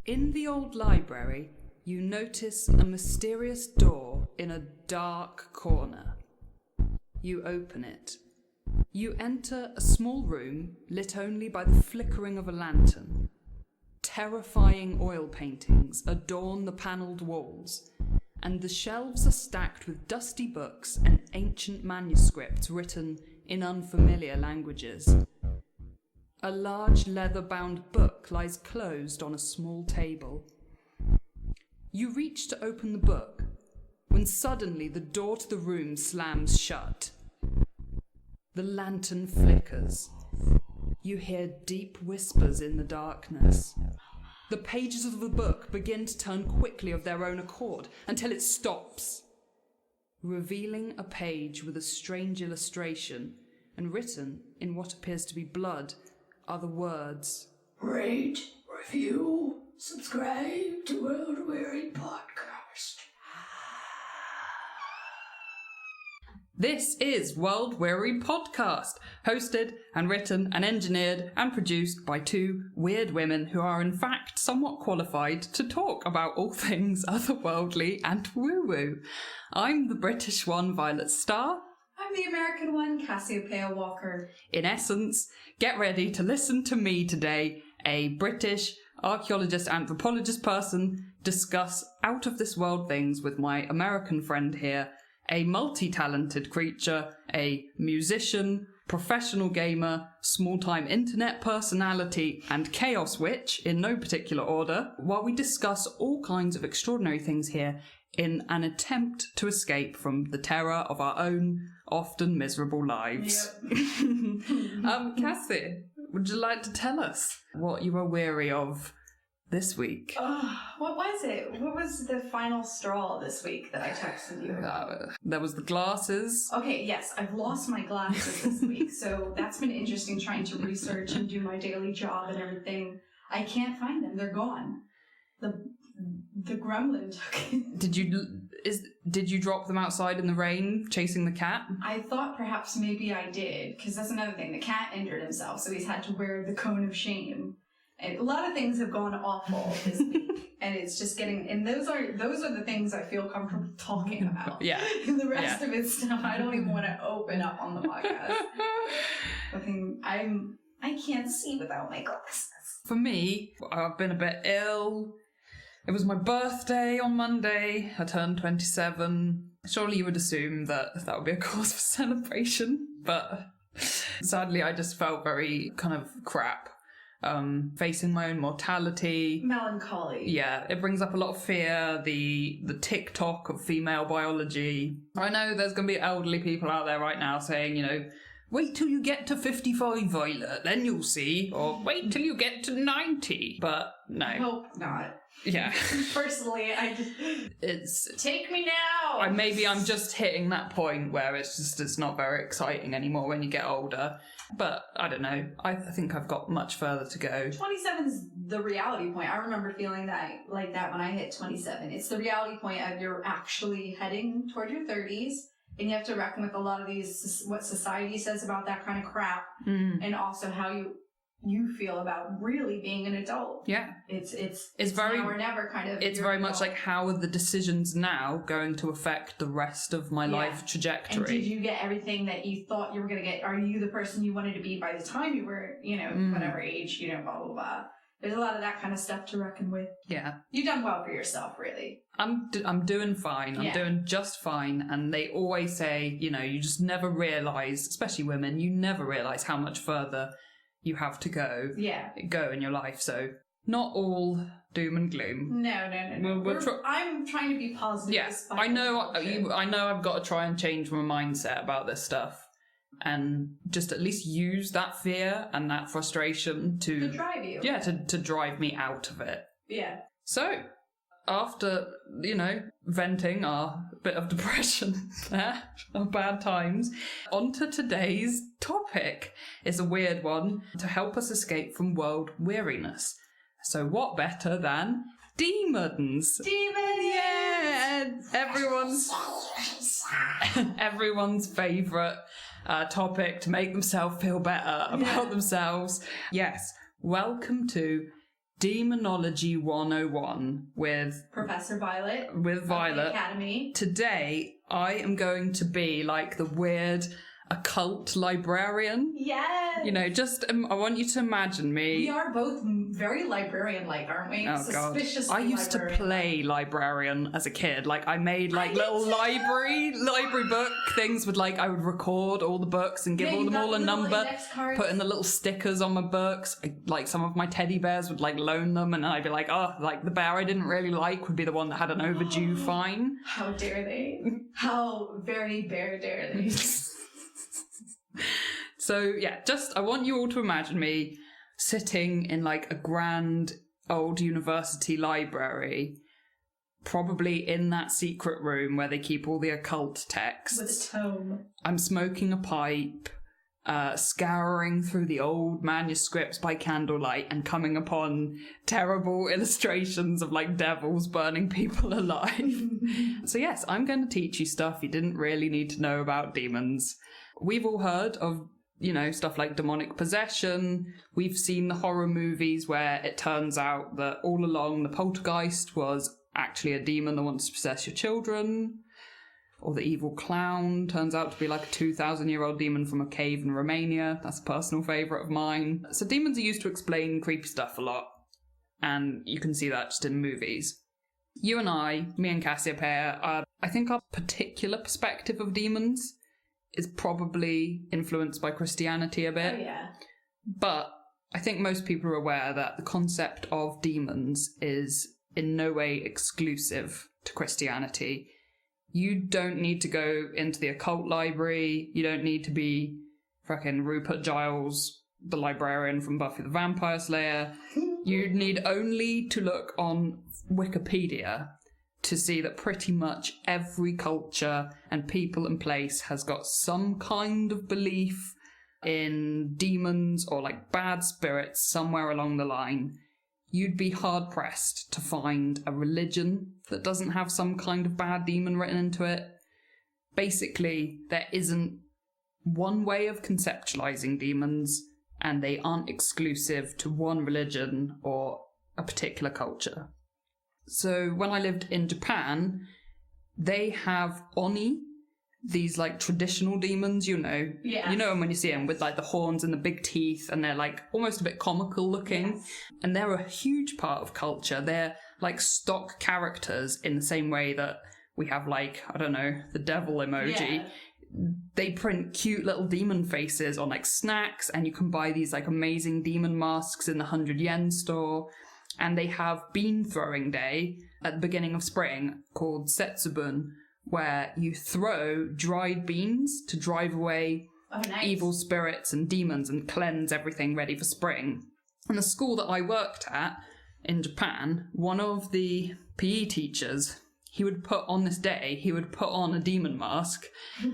In the old library, you notice a mysterious door in a dark corner. You open it. You enter a small room lit only by the flickering of a lantern. Terrifying oil paintings adorn the panelled walls, and the shelves are stacked with dusty books and ancient manuscripts written in unfamiliar languages. A large leather-bound book lies closed on a small table. You reach to open the book, when suddenly the door to the room slams shut. The lantern flickers. You hear deep whispers in the darkness. The pages of the book begin to turn quickly of their own accord until it stops, revealing a page with a strange illustration, and written in what appears to be blood are the words: Rate, review, subscribe to World Weary Podcast. This is World Weary Podcast, hosted and written and engineered and produced by two weird women who are in fact somewhat qualified to talk about all things otherworldly and woo-woo. I'm the British one, Violet Starr. I'm the American one, Cassiopeia Walker. In essence, get ready to listen to me today, a British archaeologist, anthropologist person, discuss out-of-this-world things with my American friend here, a multi-talented creature, a musician, professional gamer, small-time internet personality, and chaos witch, in no particular order, while we discuss all kinds of extraordinary things here in an attempt to escape from the terror of our own, often miserable lives. Yep. Cassie, would you like to tell us what you are weary of this week? What was it? What was the final straw this week that I texted you about? There was the glasses. Okay, yes, I've lost my glasses this week, so that's been interesting trying to research and do my daily job and everything. I can't find them. They're gone. The gremlin took it. Did you drop them outside in the rain chasing the cat? I thought perhaps maybe I did, because that's another thing. The cat injured himself, so he's had to wear the cone of shame. And a lot of things have gone awful this week, and it's just getting. And those are the things I feel comfortable talking about. Yeah. And the rest of it's stuff I don't even want to open up on the podcast. I can't see without my glasses. For me, I've been a bit ill. It was my birthday on Monday. I turned 27. Surely you would assume that would be a cause for celebration, but sadly I just felt very kind of crap. Facing my own mortality. Melancholy. Yeah, it brings up a lot of fear, the TikTok of female biology. I know there's going to be elderly people out there right now saying, wait till you get to 55, Violet, then you'll see. Or wait till you get to 90. But no. I hope not. Yeah. Personally, it's take me now. Maybe I'm just hitting that point where it's not very exciting anymore when you get older. But I don't know. I think I've got much further to go. 27's the reality point. I remember feeling like that when I hit 27. It's the reality point of you're actually heading toward your 30s, and you have to reckon with a lot of these what society says about that kind of crap, and also how you feel about really being an adult. Yeah. It's very now or never kind of. It's very much like, how are the decisions now going to affect the rest of my life trajectory? And did you get everything that you thought you were going to get? Are you the person you wanted to be by the time you were, whatever age, blah, blah, blah. There's a lot of that kind of stuff to reckon with. Yeah. You've done well for yourself, really. I'm doing fine. I'm doing just fine. And they always say, you just never realise, especially women, you never realise how much further you have to go in your life. So not all doom and gloom. No. I'm trying to be positive. Yes, I know I've got to try and change my mindset about this stuff, and just at least use that fear and that frustration to drive you. Yeah, to drive me out of it. Yeah. So after venting our bit of depression there, of bad times, on to today's topic. It's a weird one, to help us escape from world weariness. So what better than demons? Yeah, everyone's favourite topic to make themselves feel better about themselves. Yes, welcome to Demonology 101 with Professor Violet. With Violet. Of the Academy. Today, I am going to be like the weird occult librarian. Yes. You know, just I want you to imagine me. We are both very librarian-like, aren't we? Oh god! Suspiciously I used to play librarian as a kid. Like I made like little library book things with like I would record all the books and give them all a number, put in the little stickers on my books. Like some of my teddy bears would like loan them, and I'd be like, oh, like the bear I didn't really like would be the one that had an overdue fine. How dare they? How very dare they? So yeah, just I want you all to imagine me sitting in like a grand old university library, probably in that secret room where they keep all the occult texts. With a tome. I'm smoking a pipe, scouring through the old manuscripts by candlelight and coming upon terrible illustrations of like devils burning people alive. So yes, I'm going to teach you stuff you didn't really need to know about demons. We've all heard of, you know, stuff like demonic possession. We've seen the horror movies where it turns out that all along the poltergeist was actually a demon that wants to possess your children. Or the evil clown turns out to be like a 2,000-year-old demon from a cave in Romania. That's a personal favourite of mine. So demons are used to explain creepy stuff a lot. And you can see that just in movies. You and I, me and Cassiopeia, I think our particular perspective of demons is probably influenced by Christianity a bit. Oh, yeah. But I think most people are aware that the concept of demons is in no way exclusive to Christianity. You don't need to go into the occult library. You don't need to be fucking Rupert Giles, the librarian from Buffy the Vampire Slayer. You need only to look on Wikipedia to see that pretty much every culture and people and place has got some kind of belief in demons or like bad spirits somewhere along the line. You'd be hard-pressed to find a religion that doesn't have some kind of bad demon written into it. Basically, there isn't one way of conceptualizing demons, and they aren't exclusive to one religion or a particular culture. So when I lived in Japan, they have Oni, these like traditional demons, you know. Yeah. You know them when you see them with like the horns and the big teeth, and they're like almost a bit comical looking. Yes. And they're a huge part of culture. They're like stock characters in the same way that we have like, I don't know, the devil emoji. Yeah. They print cute little demon faces on like snacks, and you can buy these like amazing demon masks in the 100 yen store. And they have bean throwing day at the beginning of spring called Setsubun, where you throw dried beans to drive away evil spirits and demons and cleanse everything ready for spring. And the school that I worked at in Japan, one of the PE teachers, he would put on a demon mask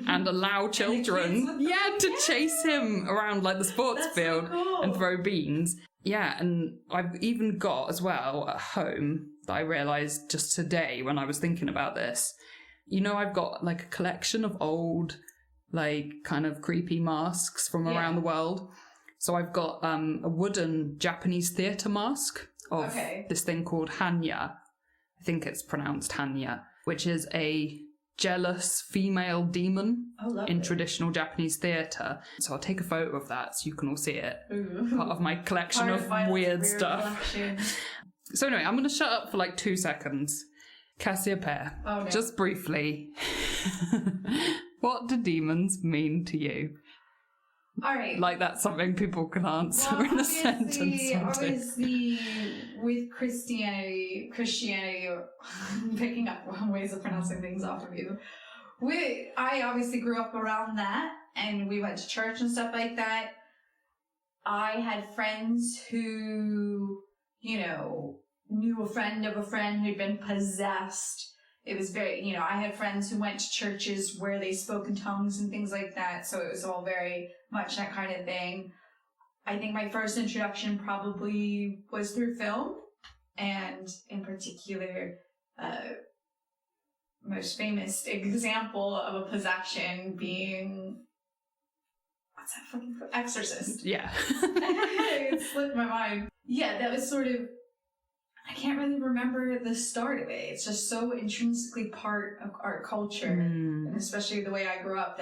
and allow children to chase him around like the sports field and throw beans. Yeah, and I've even got as well at home that I realised just today when I was thinking about this. You know, I've got like a collection of old, like kind of creepy masks from around the world. So I've got a wooden Japanese theatre mask of this thing called Hanya. I think it's pronounced Hanya, which is a jealous female demon in traditional Japanese theatre. So I'll take a photo of that so you can all see it. Ooh. Part of my collection of weird stuff. So anyway, I'm going to shut up for like 2 seconds. Cassiopeia, just briefly, what do demons mean to you? All right. Like that's something people can answer in a sentence. Obviously, with Christianity, I'm picking up ways of pronouncing things off of you. I obviously grew up around that, and we went to church and stuff like that. I had friends who, you know, knew a friend of a friend who'd been possessed. It was very, you know, I had friends who went to churches where they spoke in tongues and things like that, so it was all very much that kind of thing. I think my first introduction probably was through film, and in particular, most famous example of a possession being, what's that fucking Exorcist. Yeah. It slipped my mind. Yeah, that was sort of I can't really remember the start of it. It's just so intrinsically part of our culture, and especially the way I grew up.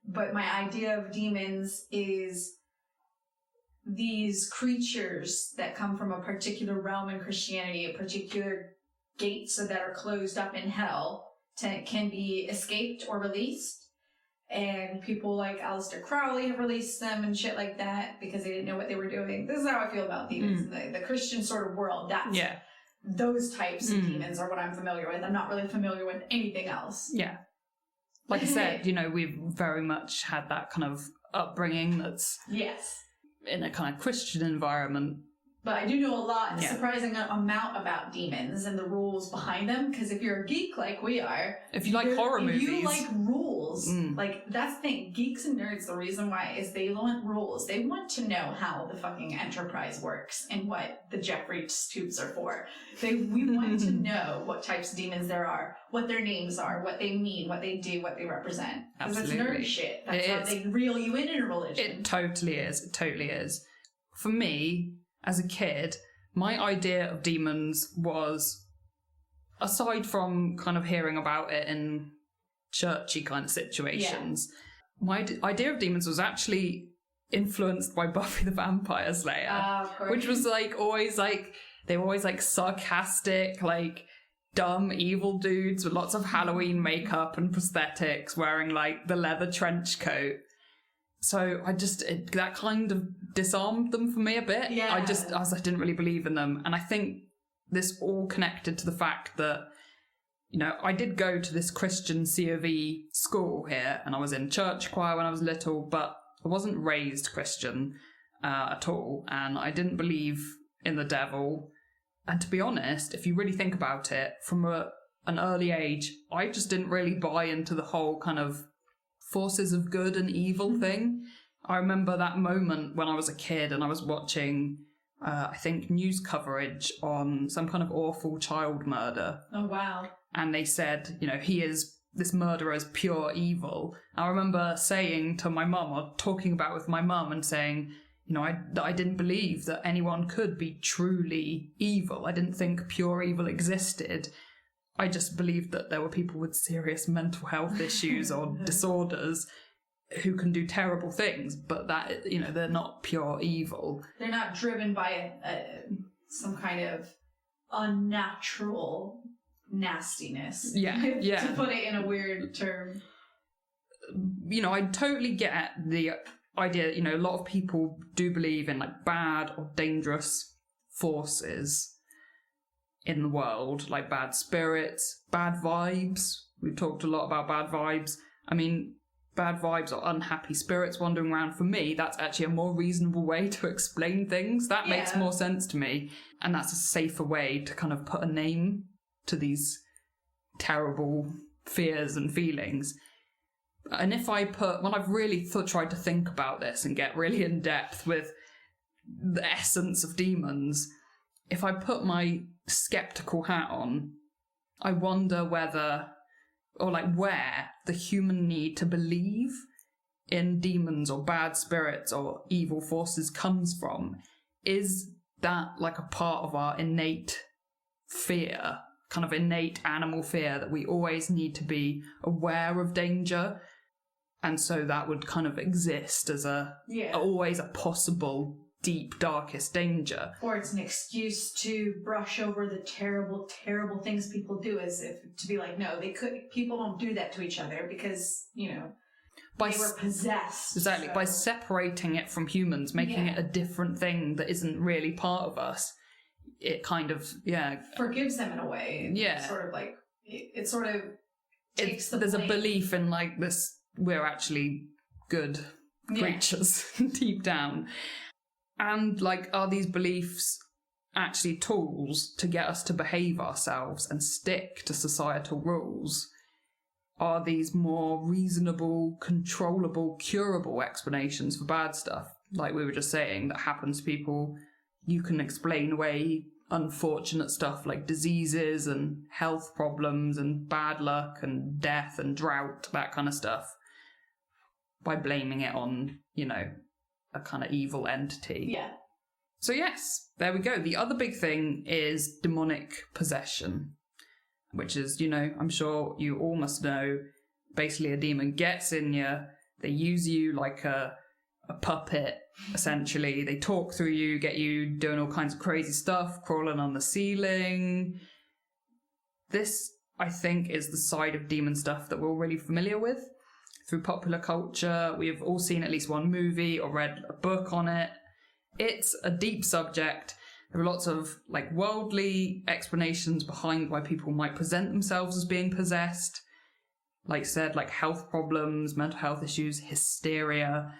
But my idea of demons is these creatures that come from a particular realm in Christianity, a particular gates that are closed up in hell, can be escaped or released. And people like Aleister Crowley have released them and shit like that because they didn't know what they were doing. This is how I feel about demons. The Christian sort of world, those types of demons are what I'm familiar with. I'm not really familiar with anything else. Yeah. Like I said, we've very much had that kind of upbringing that's in a kind of Christian environment. But I do know a surprising amount about demons and the rules behind them, because if you're a geek like we are... If you like horror movies... If you like rules, like, that's the thing. Geeks and nerds, the reason why is they want rules. They want to know how the fucking Enterprise works and what the Jeffrey tubes are for. We want to know what types of demons there are, what their names are, what they mean, what they do, what they represent. Because it's nerd shit. That's how they reel you in a religion. It totally is. It totally is. For me... As a kid, my idea of demons was, aside from kind of hearing about it in churchy kind of situations, my idea of demons was actually influenced by Buffy the Vampire Slayer, which was always they were always sarcastic, dumb, evil dudes with lots of Halloween makeup and prosthetics, wearing the leather trench coat. So that kind of disarmed them for me a bit. Yeah. I didn't really believe in them. And I think this all connected to the fact that, I did go to this Christian C of E school here, and I was in church choir when I was little, but I wasn't raised Christian at all. And I didn't believe in the devil. And to be honest, if you really think about it, from an early age, I just didn't really buy into the whole kind of forces of good and evil thing. I remember that moment when I was a kid and I was watching, I think, news coverage on some kind of awful child murder. Oh, wow. And they said, this murderer is pure evil. I remember saying to my mum, or talking about it with my mum and saying, I didn't believe that anyone could be truly evil. I didn't think pure evil existed. I just believed that there were people with serious mental health issues or disorders who can do terrible things, but that, they're not pure evil. They're not driven by some kind of unnatural nastiness. Yeah. To put it in a weird term. I totally get the idea, a lot of people do believe in bad or dangerous forces in the world, like bad spirits, bad vibes. We've talked a lot about bad vibes. I mean, bad vibes or unhappy spirits wandering around. For me, that's actually a more reasonable way to explain things. That makes more sense to me. And that's a safer way to kind of put a name to these terrible fears and feelings. And if when I've really tried to think about this and get really in depth with the essence of demons, if I put my skeptical hat on, I wonder whether, or where, the human need to believe in demons or bad spirits or evil forces comes from. Is that a part of our innate fear, kind of innate animal fear, that we always need to be aware of danger? And so that would kind of exist as always a possible deep, darkest danger. Or it's an excuse to brush over the terrible, terrible things people do, as if to be no, people don't do that to each other because, they were possessed. Exactly. So. By separating it from humans, making it a different thing that isn't really part of us, it kind of, forgives them in a way. Yeah. It sort of takes the There's blame. A belief in this, we're actually good creatures deep down. And are these beliefs actually tools to get us to behave ourselves and stick to societal rules? Are these more reasonable, controllable, curable explanations for bad stuff? Like we were just saying, that happens to people. You can explain away unfortunate stuff like diseases and health problems and bad luck and death and drought, that kind of stuff, by blaming it on, a kind of evil entity. Yeah. So yes, there we go. The other big thing is demonic possession, which is, I'm sure you all must know, basically a demon gets in you, they use you like a puppet, essentially. They talk through you, get you doing all kinds of crazy stuff, crawling on the ceiling. This, I think, is the side of demon stuff that we're all really familiar with. Through popular culture, we've all seen at least one movie or read a book on it. It's a deep subject. There are lots of worldly explanations behind why people might present themselves as being possessed. Like I said, health problems, mental health issues, hysteria.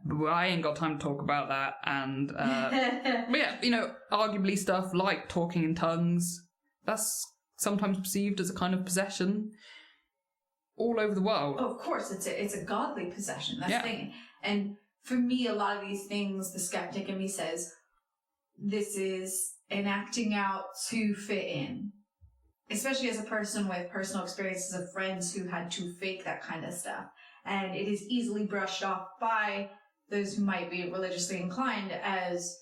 But I ain't got time to talk about that. And but yeah, arguably stuff like talking in tongues, that's sometimes perceived as a kind of possession all over the world. Oh, of course, it's a godly possession. That's the thing. And for me, a lot of these things, the skeptic in me says, this is an acting out to fit in. Especially as a person with personal experiences of friends who had to fake that kind of stuff. And it is easily brushed off by those who might be religiously inclined as,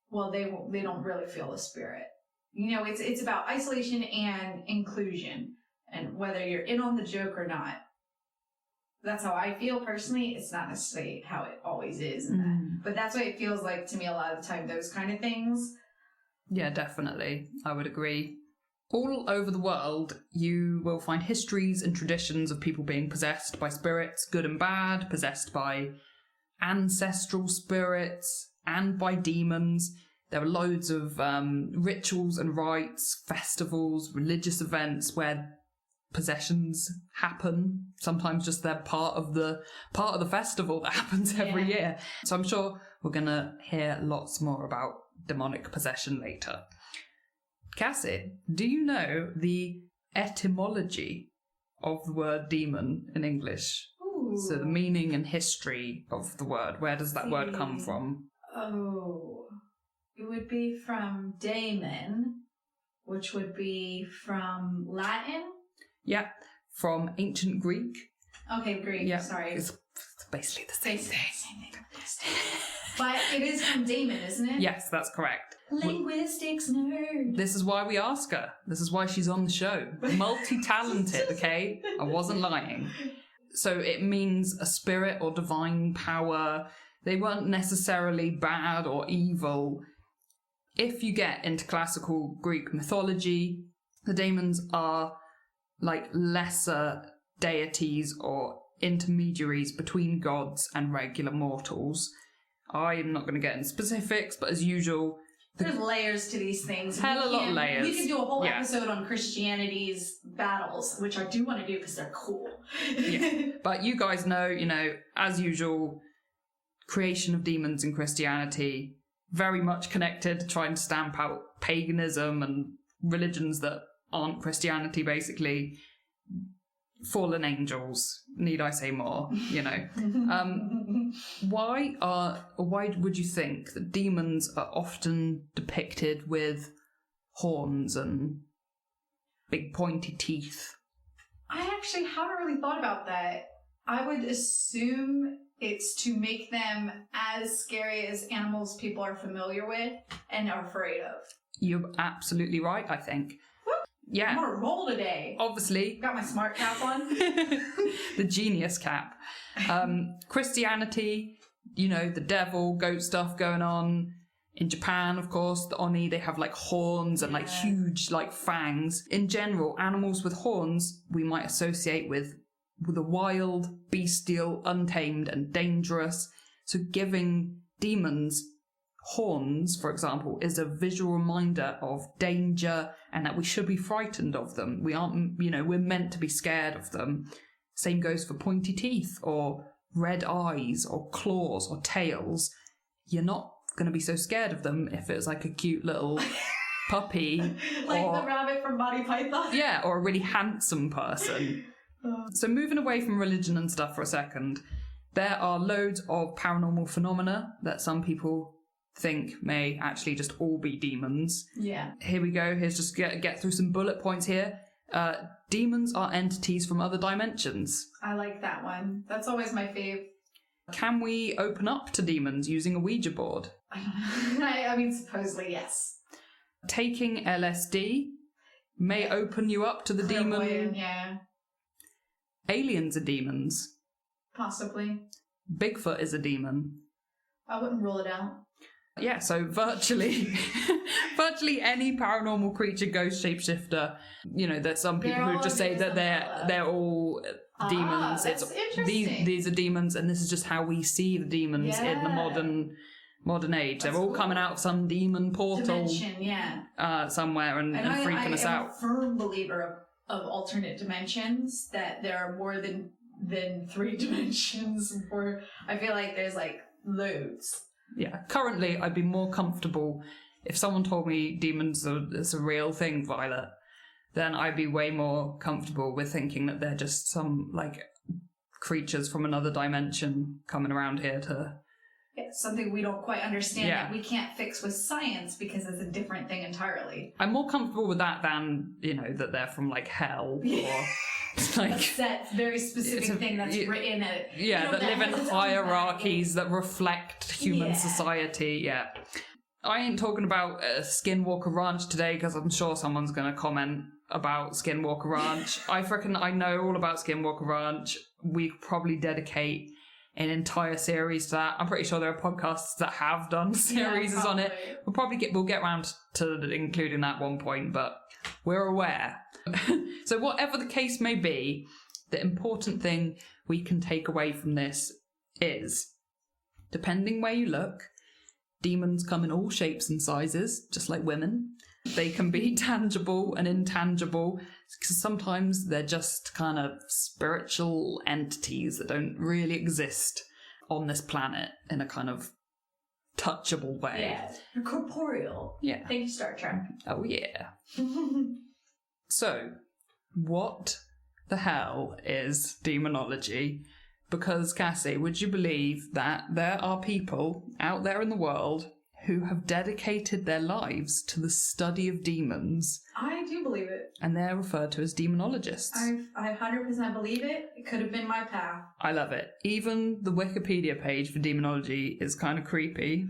well, they don't really feel the spirit. It's about isolation and inclusion, and whether you're in on the joke or not. That's how I feel personally. It's not necessarily how it always is, but that's what it feels like to me a lot of the time, those kind of things. Yeah, definitely. I would agree. All over the world, you will find histories and traditions of people being possessed by spirits, good and bad, possessed by ancestral spirits, and by demons. There are loads of rituals and rites, festivals, religious events where possessions happen. Sometimes just they're part of the festival that happens every year. So I'm sure we're going to hear lots more about demonic possession later. Cassie, do you know the etymology of the word demon in English? Ooh. So the meaning and history of the word. Where does that word come from? Oh, it would be from daemon, which would be from Latin. Yeah, from ancient Greek. Okay, Greek. Yeah, sorry. It's basically the same thing. But it is from daemon, isn't it? Yes, that's correct. Linguistics nerd. This is why we ask her. This is why she's on the show. Multi-talented, okay? I wasn't lying. So it means a spirit or divine power. They weren't necessarily bad or evil. If you get into classical Greek mythology, the daemons are lesser deities or intermediaries between gods and regular mortals. I'm not going to get into specifics, but as usual, there's layers to these things. Hell a lot of layers. We could do a whole episode on Christianity's battles, which I do want to do because they're cool. But you guys know, as usual, creation of demons in Christianity, very much connected to trying to stamp out paganism and religions that aren't Christianity, basically. Fallen angels, need I say more? Why would you think that demons are often depicted with horns and big pointy teeth? I actually haven't really thought about that. I would assume it's to make them as scary as animals people are familiar with and are afraid of. You're absolutely right, I think. Yeah. I'm on a roll today. Obviously. Got my smart cap on. The genius cap. Christianity, the devil, goat stuff going on. In Japan, of course, the Oni, they have horns and huge fangs. In general, animals with horns we might associate with the wild, bestial, untamed and dangerous. So giving demons horns, for example, is a visual reminder of danger and that we should be frightened of them. We aren't, we're meant to be scared of them. Same goes for pointy teeth or red eyes or claws or tails. You're not going to be so scared of them if it's a cute little puppy. Or the rabbit from Monty Python. Yeah, or a really handsome person. So moving away from religion and stuff for a second, there are loads of paranormal phenomena that some people think may actually just all be demons. Yeah. Here we go. Here's just get through some bullet points here. Demons are entities from other dimensions. I like that one. That's always my fave. Can we open up to demons using a Ouija board? I don't know. I mean, supposedly, yes. Taking LSD may open you up to the demon. Clairvoyant, yeah. Aliens are demons. Possibly. Bigfoot is a demon. I wouldn't rule it out. Yeah, so virtually any paranormal creature, ghost, shapeshifter, you know, there's some people who just say that they're all demons. That's interesting. These are demons, and this is just how we see the demons in the modern age. They're all coming out of some demon portal dimension, somewhere and freaking us out. I'm a firm believer of alternate dimensions, that there are more than 3 dimensions. I feel like there's like loads. Yeah, currently I'd be more comfortable if someone told me demons is a real thing, Violet, then I'd be way more comfortable with thinking that they're just some, like, creatures from another dimension coming around here to... It's something we don't quite understand that we can't fix with science because it's a different thing entirely. I'm more comfortable with that than, you know, that they're from, like, hell or... like that very specific thing that's written at... Yeah, that live in hierarchies that reflect human society, I ain't talking about Skinwalker Ranch today because I'm sure someone's going to comment about Skinwalker Ranch. I reckon I know all about Skinwalker Ranch. We probably dedicate an entire series to that. I'm pretty sure there are podcasts that have done series on it. We'll get around to including that one point, but we're aware. So whatever the case may be, the important thing we can take away from this is, depending where you look, demons come in all shapes and sizes, just like women. They can be tangible and intangible, because sometimes they're just kind of spiritual entities that don't really exist on this planet in a kind of touchable way. Yeah, corporeal. Yeah. Thank you, Star Trek. Oh, yeah. So, what the hell is demonology? Because, Cassie, would you believe that there are people out there in the world who have dedicated their lives to the study of demons? I do believe it. And they're referred to as demonologists. I 100% believe it. It could have been my path. I love it. Even the Wikipedia page for demonology is kind of creepy.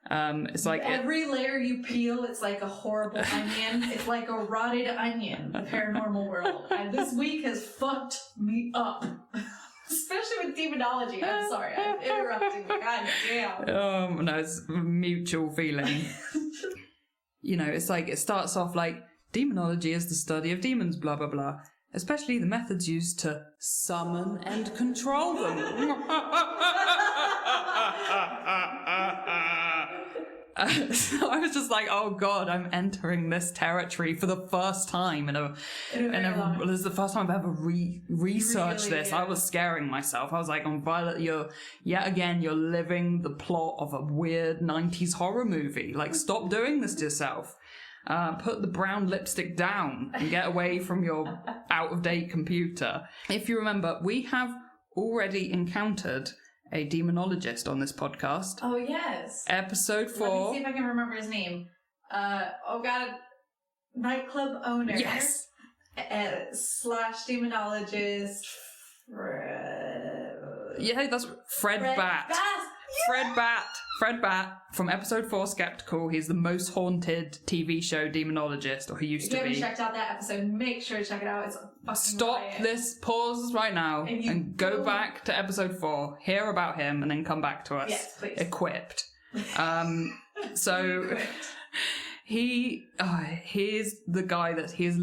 It's like every layer you peel, it's like a horrible onion. It's like a rotted onion, the paranormal world. And this week has fucked me up. Especially with demonology. I'm sorry, I'm interrupting you. God damn. No, it's a mutual feeling. You know, it's like, it starts off like, demonology is the study of demons, blah, blah, blah. Especially the methods used to summon and control them. So I was just like, oh god, I'm entering this territory for the first time this is the first time I've ever researched this. Yeah. I was scaring myself. I was like, Violet, you're living the plot of a weird 90s horror movie. Like, stop doing this to yourself. Put the brown lipstick down and get away from your out-of-date computer. If you remember, we have already encountered a demonologist on this podcast. Oh, yes. Episode 4. Let me see if I can remember his name. Nightclub owner. Yes. / demonologist. Yeah, that's Fred Bat. Yeah! Fred Bat from episode 4, Skeptical. He's the most haunted TV show demonologist, or he used to be. If you haven't checked out that episode, make sure to check it out. It's fucking Stop riot. this, pause right now, and go back to episode 4, hear about him, and then come back to us. Yes, please. Equipped. So... he's the guy that he's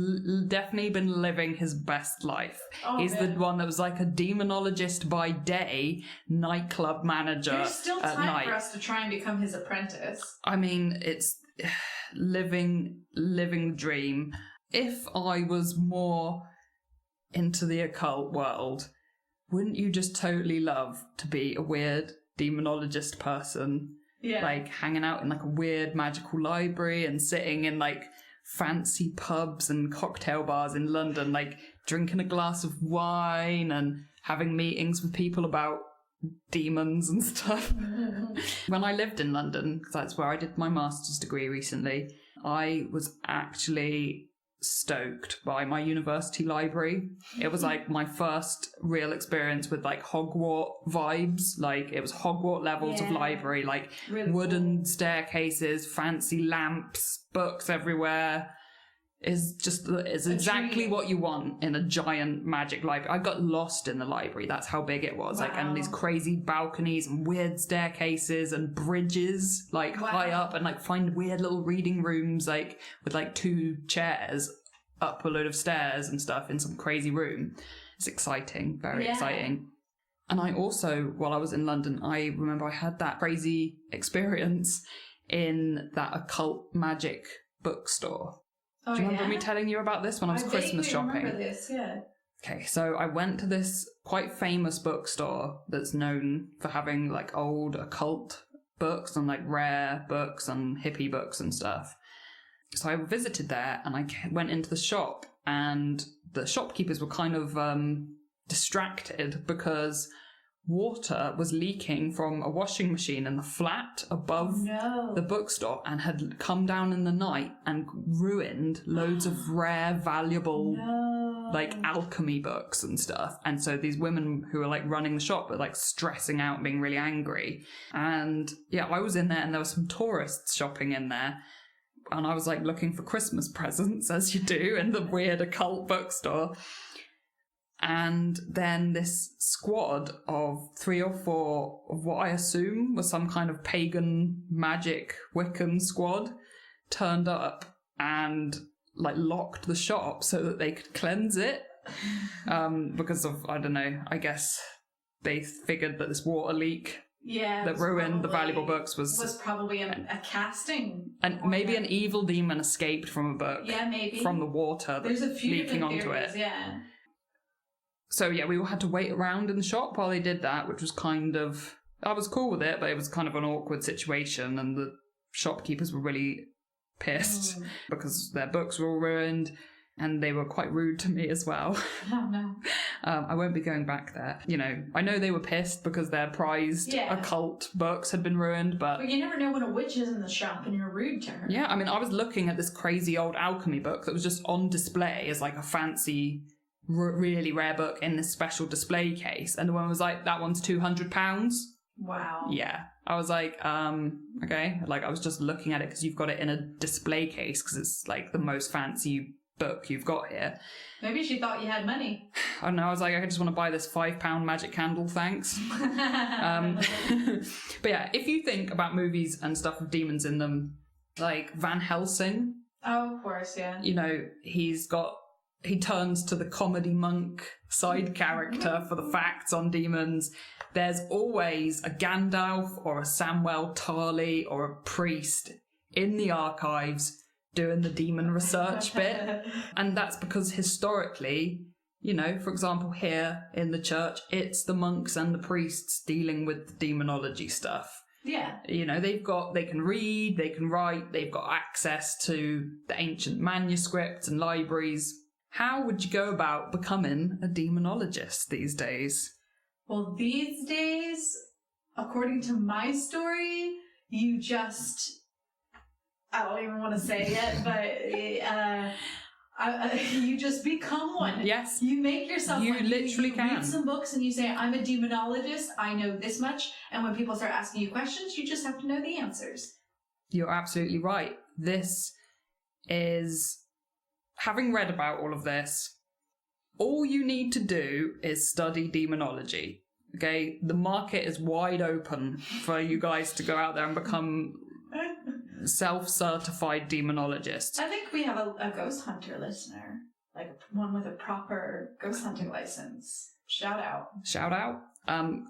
definitely been living his best life. He's the one that was like a demonologist by day, nightclub manager There's still at time night. for us to try and become his apprentice. I mean, it's living the dream. If I was more into the occult world, wouldn't you just totally love to be a weird demonologist person? Yeah. Like, hanging out in, like, a weird magical library and sitting in, like, fancy pubs and cocktail bars in London, like, drinking a glass of wine and having meetings with people about demons and stuff. When I lived in London, because that's where I did my master's degree recently, I was actually stoked by my university library. It was like my first real experience with like Hogwarts vibes. Like it was Hogwarts levels of library, like Really wooden staircases, fancy lamps, books everywhere. Is exactly what you want in a giant magic library. I got lost in the library. That's how big it was. Like, and these crazy balconies and weird staircases and bridges, like high up, and like find weird little reading rooms, like with like 2 chairs up a load of stairs and stuff in some crazy room. It's exciting, very exciting. And I also, while I was in London, I remember I had that crazy experience in that occult magic bookstore. Oh, do you remember me telling you about this when I was Christmas shopping? I remember this, yeah. Okay, so I went to this quite famous bookstore that's known for having like old occult books and like rare books and hippie books and stuff. So I visited there and I went into the shop, and the shopkeepers were kind of distracted because water was leaking from a washing machine in the flat above the bookstore and had come down in the night and ruined loads of rare, valuable, like alchemy books and stuff. And so these women who were like running the shop were like stressing out, being really angry. And yeah, I was in there and there were some tourists shopping in there. And I was like looking for Christmas presents, as you do in the weird occult bookstore. And then this squad of 3 or 4 of what I assume was some kind of pagan magic Wiccan squad turned up and like locked the shop so that they could cleanse it. Because of, I don't know, I guess they figured that this water leak that ruined the valuable books was probably a casting. And maybe an evil demon escaped from a book. Yeah, maybe. From the water that's leaking onto it. Yeah. So yeah, we all had to wait around in the shop while they did that, which was kind of... I was cool with it, but it was kind of an awkward situation, and the shopkeepers were really pissed because their books were all ruined, and they were quite rude to me as well. Oh, no. I won't be going back there. You know, I know they were pissed because their prized occult books had been ruined, but you never know when a witch is in the shop and you're rude to her. Yeah, I mean, I was looking at this crazy old alchemy book that was just on display as like a fancy... really rare book in this special display case, and the one was like, that one's £200. Wow. Yeah, I was like, okay. Like, I was just looking at it because you've got it in a display case because it's like the most fancy book you've got here. Maybe she thought you had money. I don't know, I was like, I just want to buy this £5 magic candle, thanks. But yeah, if you think about movies and stuff with demons in them, like Van Helsing. Oh, of course, yeah. You know, he turns to the comedy monk side character for the facts on demons. There's always a Gandalf or a Samwell Tarly or a priest in the archives doing the demon research bit. And that's because historically, you know, for example, here in the church, it's the monks and the priests dealing with the demonology stuff. Yeah. You know, they can read, they can write, they've got access to the ancient manuscripts and libraries. How would you go about becoming a demonologist these days? Well, these days, according to my story, you just... I don't even want to say it, but you just become one. Yes. You make yourself you one. Literally you can. Read some books and you say, I'm a demonologist, I know this much, and when people start asking you questions, you just have to know the answers. You're absolutely right. This is... Having read about all of this, all you need to do is study demonology. Okay? The market is wide open for you guys to go out there and become self-certified demonologists. I think we have a ghost hunter listener. Like one with a proper ghost hunting license. Shout out. Shout out.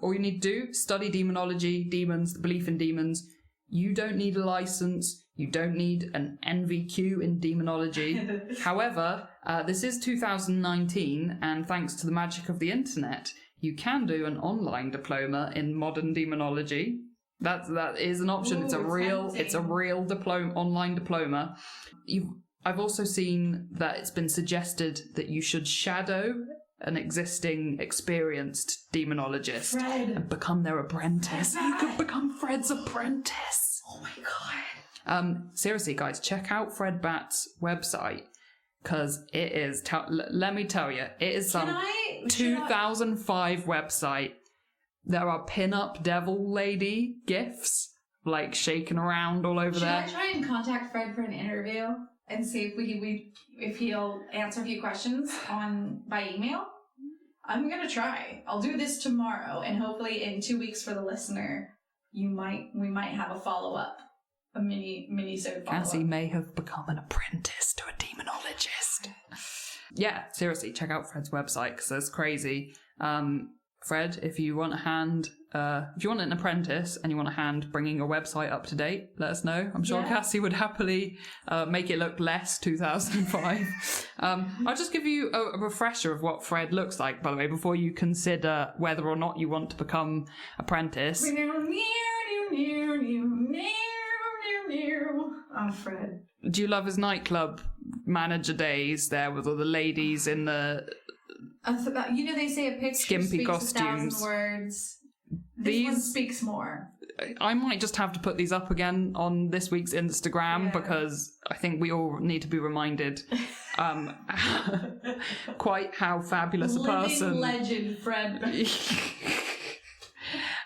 All you need to do, study demonology, demons, the belief in demons. You don't need a license. You don't need an NVQ in demonology. However, this is 2019, and thanks to the magic of the internet, you can do an online diploma in modern demonology. That is an option. Ooh, it's a real diploma, online diploma. I've also seen that it's been suggested that you should shadow an existing experienced demonologist and become their apprentice. You could become Fred's apprentice. Oh my god. Seriously, guys, check out Fred Batt's website. because it is, let me tell you, it is some 2005 website. There are pin-up devil lady gifs, like, shaking around all over there. Should I try and contact Fred for an interview and see if he'll answer a few questions by email? I'm gonna try. I'll do this tomorrow, and hopefully in 2 weeks for the listener, we might have a follow-up. A mini-sode follow-up. Cassie may have become an apprentice to a demonologist. Yeah, seriously, check out Fred's website, because it's crazy. Fred, if you want a hand, if you want an apprentice and you want a hand bringing your website up to date, let us know. I'm sure Cassie would happily make it look less 2005. I'll just give you a refresher of what Fred looks like, by the way, before you consider whether or not you want to become apprentice. Oh, Fred. Do you love his nightclub manager days there with all the ladies in the... they say a picture skimpy speaks costumes. 1,000 words. This one speaks more. I might just have to put these up again on this week's Instagram because I think we all need to be reminded quite how fabulous a person. Living legend, Fred.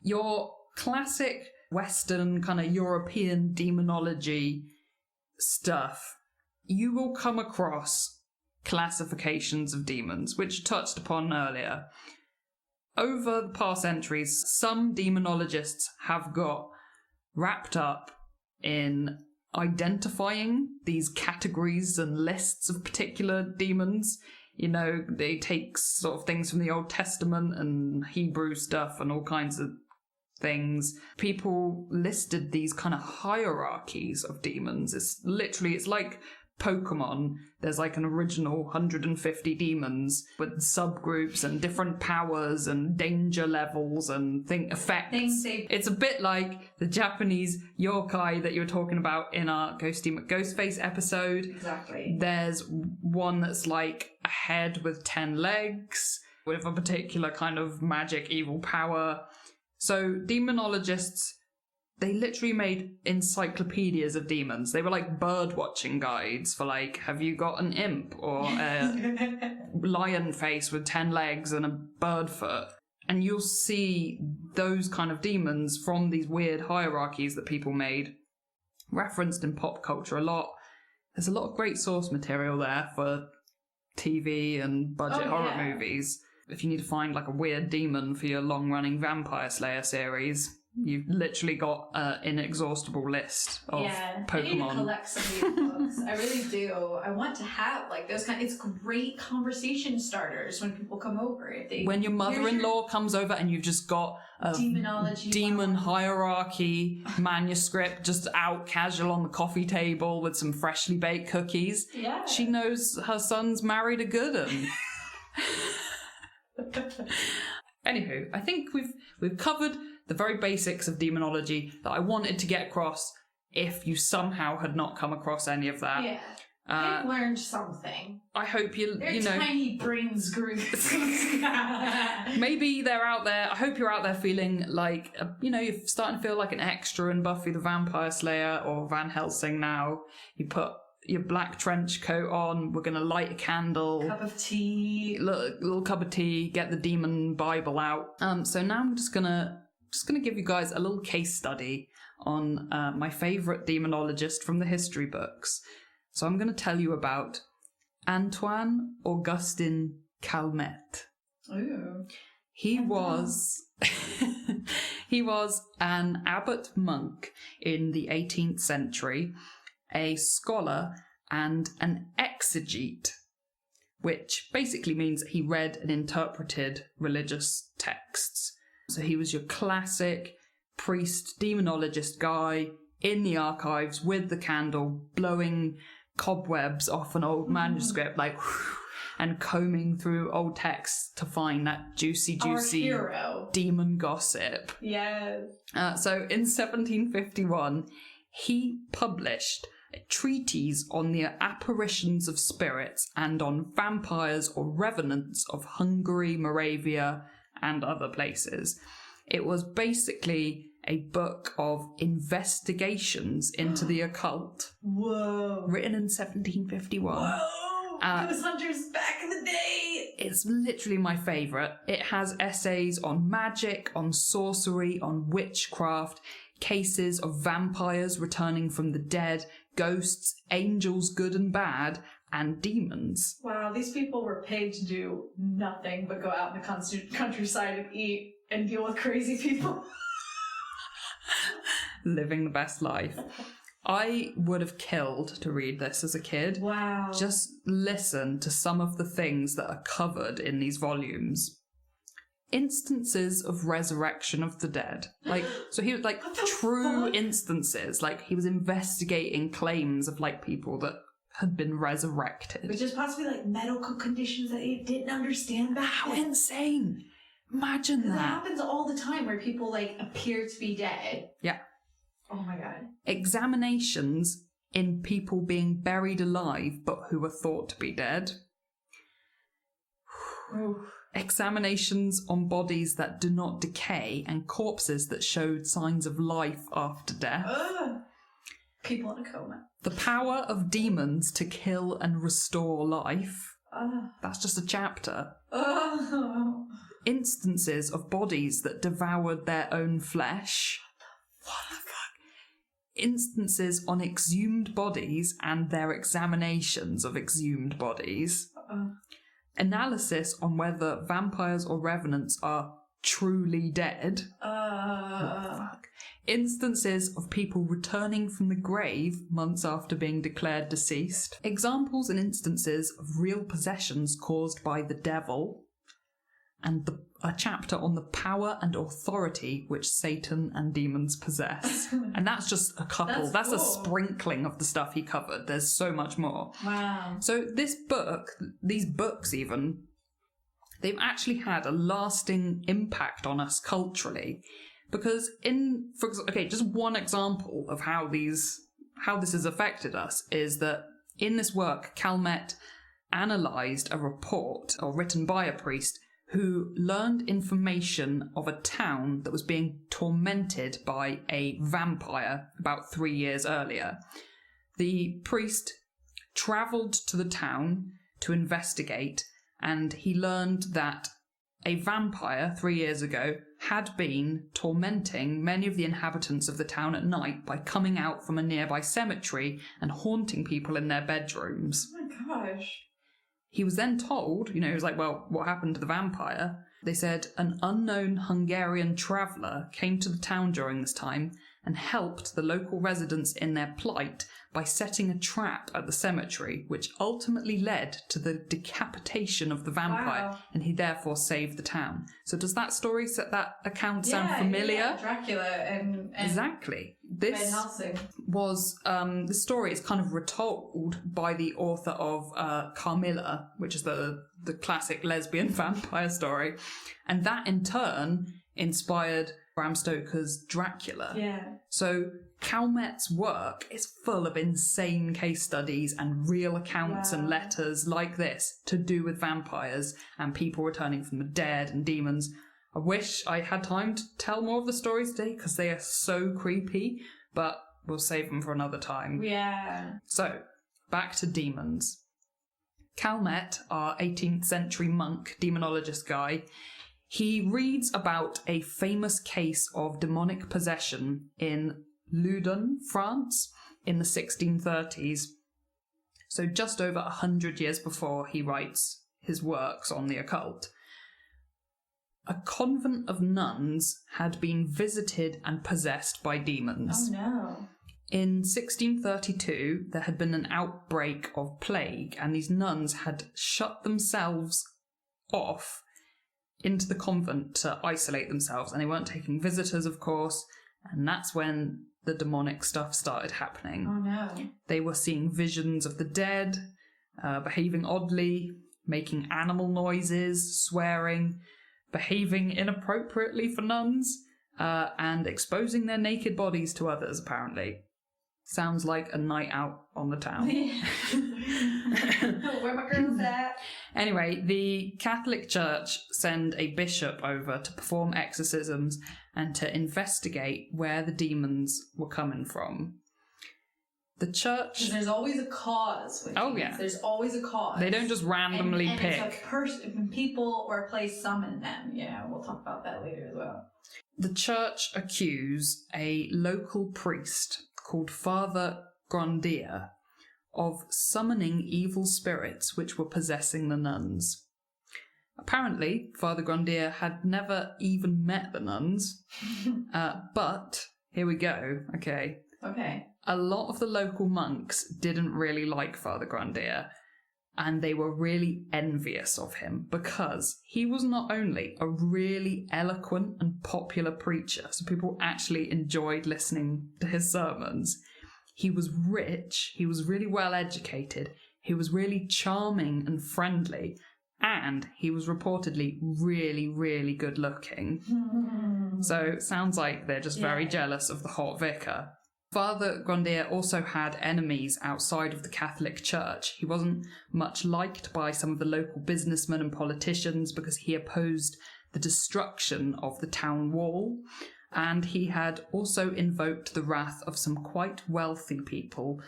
Your classic Western kind of European demonology stuff, you will come across classifications of demons, which touched upon earlier. Over the past centuries, some demonologists have got wrapped up in identifying these categories and lists of particular demons. You know, they take sort of things from the Old Testament and Hebrew stuff and all kinds of things. People listed these kind of hierarchies of demons. It's like Pokemon. There's like an original 150 demons with subgroups and different powers and danger levels and effects. It's a bit like the Japanese yokai that you were talking about in our Ghostface episode. Exactly. There's one that's like a head with 10 legs with a particular kind of magic evil power. So demonologists, they literally made encyclopedias of demons. They were like bird watching guides for like, have you got an imp or a lion face with 10 legs and a bird foot? And you'll see those kind of demons from these weird hierarchies that people made referenced in pop culture a lot. There's a lot of great source material there for TV and budget horror movies. If you need to find like a weird demon for your long-running Vampire Slayer series, you've literally got an inexhaustible list of Pokemon. I need to collect some of these books. I really do. I want to have like those it's great conversation starters when people come over. When your mother-in-law comes over and you've just got a Demonology demon hierarchy manuscript just out casual on the coffee table with some freshly baked cookies. Yeah. She knows her son's married a good one. Anywho, I think we've covered the very basics of demonology that I wanted to get across if you somehow had not come across any of that. Yeah. I've learned something. I hope you know. Tiny brains grew. Maybe they're out there. I hope you're out there feeling like, you're starting to feel like an extra in Buffy the Vampire Slayer or Van Helsing now. You put your black trench coat on, we're going to light a candle. Cup of tea. Little cup of tea, get the demon Bible out. So now I'm just going to give you guys a little case study on my favourite demonologist from the history books. So I'm going to tell you about Antoine Augustin Calmet. Ooh. He was an abbot monk in the 18th century, a scholar and an exegete, which basically means he read and interpreted religious texts. So he was your classic priest, demonologist guy in the archives with the candle, blowing cobwebs off an old manuscript, like, and combing through old texts to find that juicy demon gossip. Yes. So in 1751, he published a treatise on the apparitions of spirits and on vampires or revenants of Hungary, Moravia, and other places. It was basically a book of investigations into the occult. Whoa. Written in 1751. Whoa. Those hunters back in the day. It's literally my favourite. It has essays on magic, on sorcery, on witchcraft, cases of vampires returning from the dead, ghosts, angels good and bad, and demons. Wow, these people were paid to do nothing but go out in the countryside and eat and deal with crazy people. Living the best life. I would have killed to read this as a kid. Wow. Just listen to some of the things that are covered in these volumes. Instances of resurrection of the dead. So he was true instances. He was investigating claims of people that had been resurrected. Which is possibly medical conditions that he didn't understand back How then. insane! Imagine That that. happens all the time where people appear to be dead. Yeah. Oh my god. Examinations in people being buried alive but who were thought to be dead. Oof. Examinations on bodies that do not decay and corpses that showed signs of life after death. Ugh. People in a coma. The power of demons to kill and restore life. Ugh. That's just a chapter. Oh. Instances of bodies that devoured their own flesh. What the fuck? Instances on exhumed bodies and their examinations of exhumed bodies. Analysis on whether vampires or revenants are truly dead. What the fuck? Instances of people returning from the grave months after being declared deceased. Examples and instances of real possessions caused by the devil. And a chapter on the power and authority which Satan and demons possess. And that's just a couple. That's cool. A sprinkling of the stuff he covered. There's so much more. Wow. So these books even, they've actually had a lasting impact on us culturally. Because just one example of how this has affected us is that in this work, Calmet analysed a report written by a priest who learned information of a town that was being tormented by a vampire about 3 years earlier. The priest travelled to the town to investigate, and he learned that a vampire 3 years ago had been tormenting many of the inhabitants of the town at night by coming out from a nearby cemetery and haunting people in their bedrooms. Oh my gosh. He was then told, he was like, well, what happened to the vampire? They said an unknown Hungarian traveller came to the town during this time and helped the local residents in their plight by setting a trap at the cemetery, which ultimately led to the decapitation of the vampire, Wow. and he therefore saved the town. So does that account sound familiar? Yeah, Dracula and Exactly. Van Helsing. The story is kind of retold by the author of Carmilla, which is the classic lesbian vampire story, and that in turn inspired Bram Stoker's Dracula. Yeah. So Calmet's work is full of insane case studies and real accounts and letters like this to do with vampires and people returning from the dead and demons. I wish I had time to tell more of the stories today because they are so creepy, but we'll save them for another time. Yeah. So, back to demons. Calmet, our 18th century monk, demonologist guy, he reads about a famous case of demonic possession in Loudun, France, in the 1630s. So just over 100 years before he writes his works on the occult. A convent of nuns had been visited and possessed by demons. Oh no. In 1632, there had been an outbreak of plague, and these nuns had shut themselves off into the convent to isolate themselves, and they weren't taking visitors, of course, and that's when the demonic stuff started happening. Oh no. They were seeing visions of the dead, behaving oddly, making animal noises, swearing, behaving inappropriately for nuns, and exposing their naked bodies to others, apparently. Sounds like a night out on the town. Where my girls at? Anyway, the Catholic Church send a bishop over to perform exorcisms and to investigate where the demons were coming from. The church... Because there's always a cause with Oh, these. yeah. There's always a cause. They don't just randomly and pick. It's a person, people or place summon them. We'll talk about that later as well. The church accuse a local priest called Father Grandier of summoning evil spirits which were possessing the nuns. Apparently, Father Grandier had never even met the nuns, but here we go, okay. Okay. A lot of the local monks didn't really like Father Grandier, and they were really envious of him because he was not only a really eloquent and popular preacher, so people actually enjoyed listening to his sermons. He was rich, he was really well educated, he was really charming and friendly, and he was reportedly really, really good looking. So it sounds like they're just very jealous of the hot vicar. Father Grandier also had enemies outside of the Catholic Church. He wasn't much liked by some of the local businessmen and politicians because he opposed the destruction of the town wall, and he had also invoked the wrath of some quite wealthy people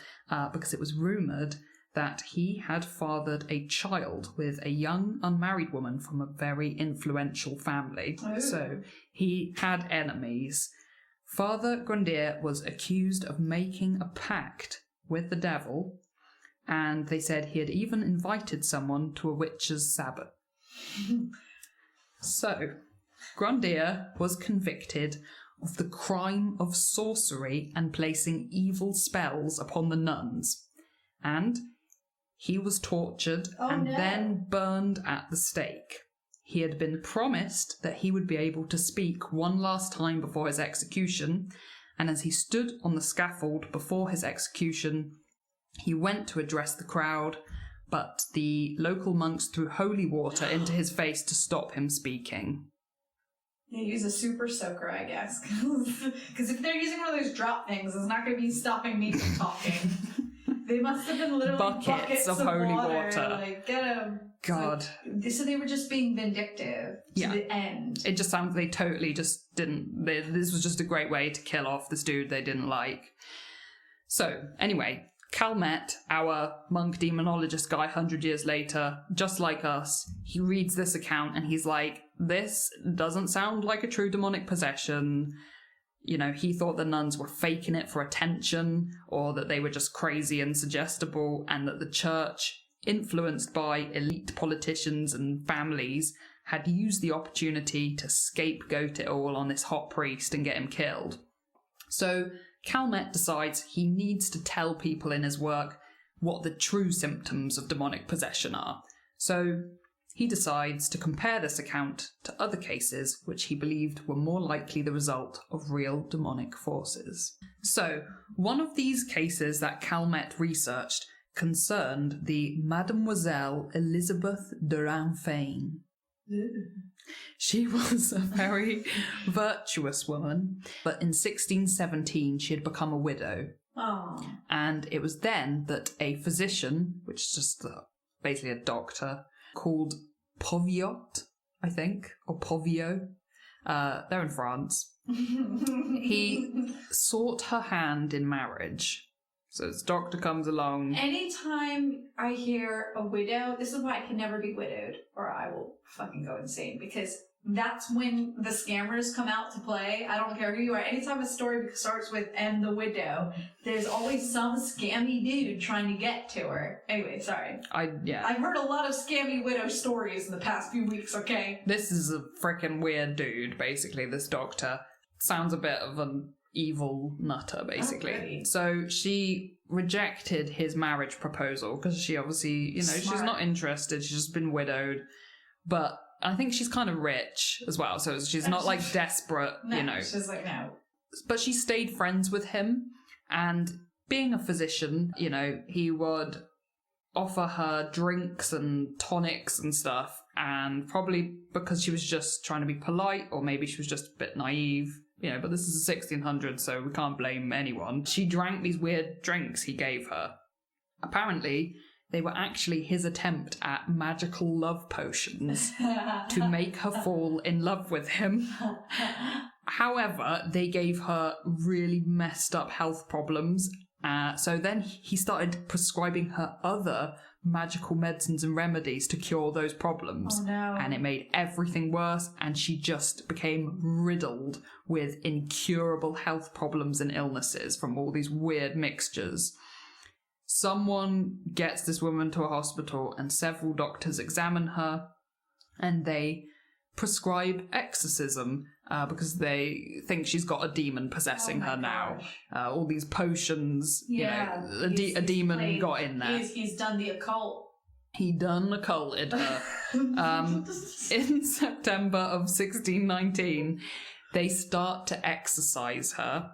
because it was rumoured that he had fathered a child with a young unmarried woman from a very influential family. Oh. So he had enemies. Father Grandier was accused of making a pact with the devil, and they said he had even invited someone to a witch's sabbat. So, Grandier was convicted of the crime of sorcery and placing evil spells upon the nuns, and he was tortured then burned at the stake. He had been promised that he would be able to speak one last time before his execution, and as he stood on the scaffold before his execution, he went to address the crowd, but the local monks threw holy water into his face to stop him speaking. They use a super soaker, I guess. Because if they're using one of those drop things, it's not going to be stopping me from talking. They must have been literally buckets of holy water. Like, get them. God. So they were just being vindictive to the end. It just sounds they totally just didn't... This was just a great way to kill off this dude they didn't like. So, anyway, Calmet, our monk demonologist guy 100 years later, just like us, he reads this account and he's like, this doesn't sound like a true demonic possession. You know, he thought the nuns were faking it for attention, or that they were just crazy and suggestible, and that the church, influenced by elite politicians and families, had used the opportunity to scapegoat it all on this hot priest and get him killed. So Calmet decides he needs to tell people in his work what the true symptoms of demonic possession are. So he decides to compare this account to other cases which he believed were more likely the result of real demonic forces. So, one of these cases that Calmet researched concerned the Mademoiselle Elizabeth de Ranfaine. She was a very virtuous woman, but in 1617 she had become a widow. Oh. And it was then that a physician, which is just basically a doctor, called Poviot, I think, or Povio. They're in France. He sought her hand in marriage. So this doctor comes along. Anytime I hear a widow, this is why I can never be widowed, or I will fucking go insane, because that's when the scammers come out to play. I don't care who you are. Anytime a story starts with "and the widow," there's always some scammy dude trying to get to her. Anyway, sorry. I've heard a lot of scammy widow stories in the past few weeks, okay? This is a freaking weird dude, basically, this doctor. Sounds a bit of an evil nutter, basically. Oh, really? So she rejected his marriage proposal because she obviously, she's not interested. She's just been widowed. But I think she's kind of rich as well, so she's not like desperate, No, she's like, no. But she stayed friends with him, and being a physician, he would offer her drinks and tonics and stuff, and probably because she was just trying to be polite, or maybe she was just a bit naive, but this is the 1600s, so we can't blame anyone. She drank these weird drinks he gave her. Apparently, they were actually his attempt at magical love potions to make her fall in love with him. However, they gave her really messed up health problems, So then he started prescribing her other magical medicines and remedies to cure those problems. Oh no. And it made everything worse, and she just became riddled with incurable health problems and illnesses from all these weird mixtures. Someone gets this woman to a hospital, and several doctors examine her, and they prescribe exorcism because they think she's got a demon possessing her now. All these potions, a demon got in there. He's done the occult. He done occulted her. In September of 1619, they start to exorcise her,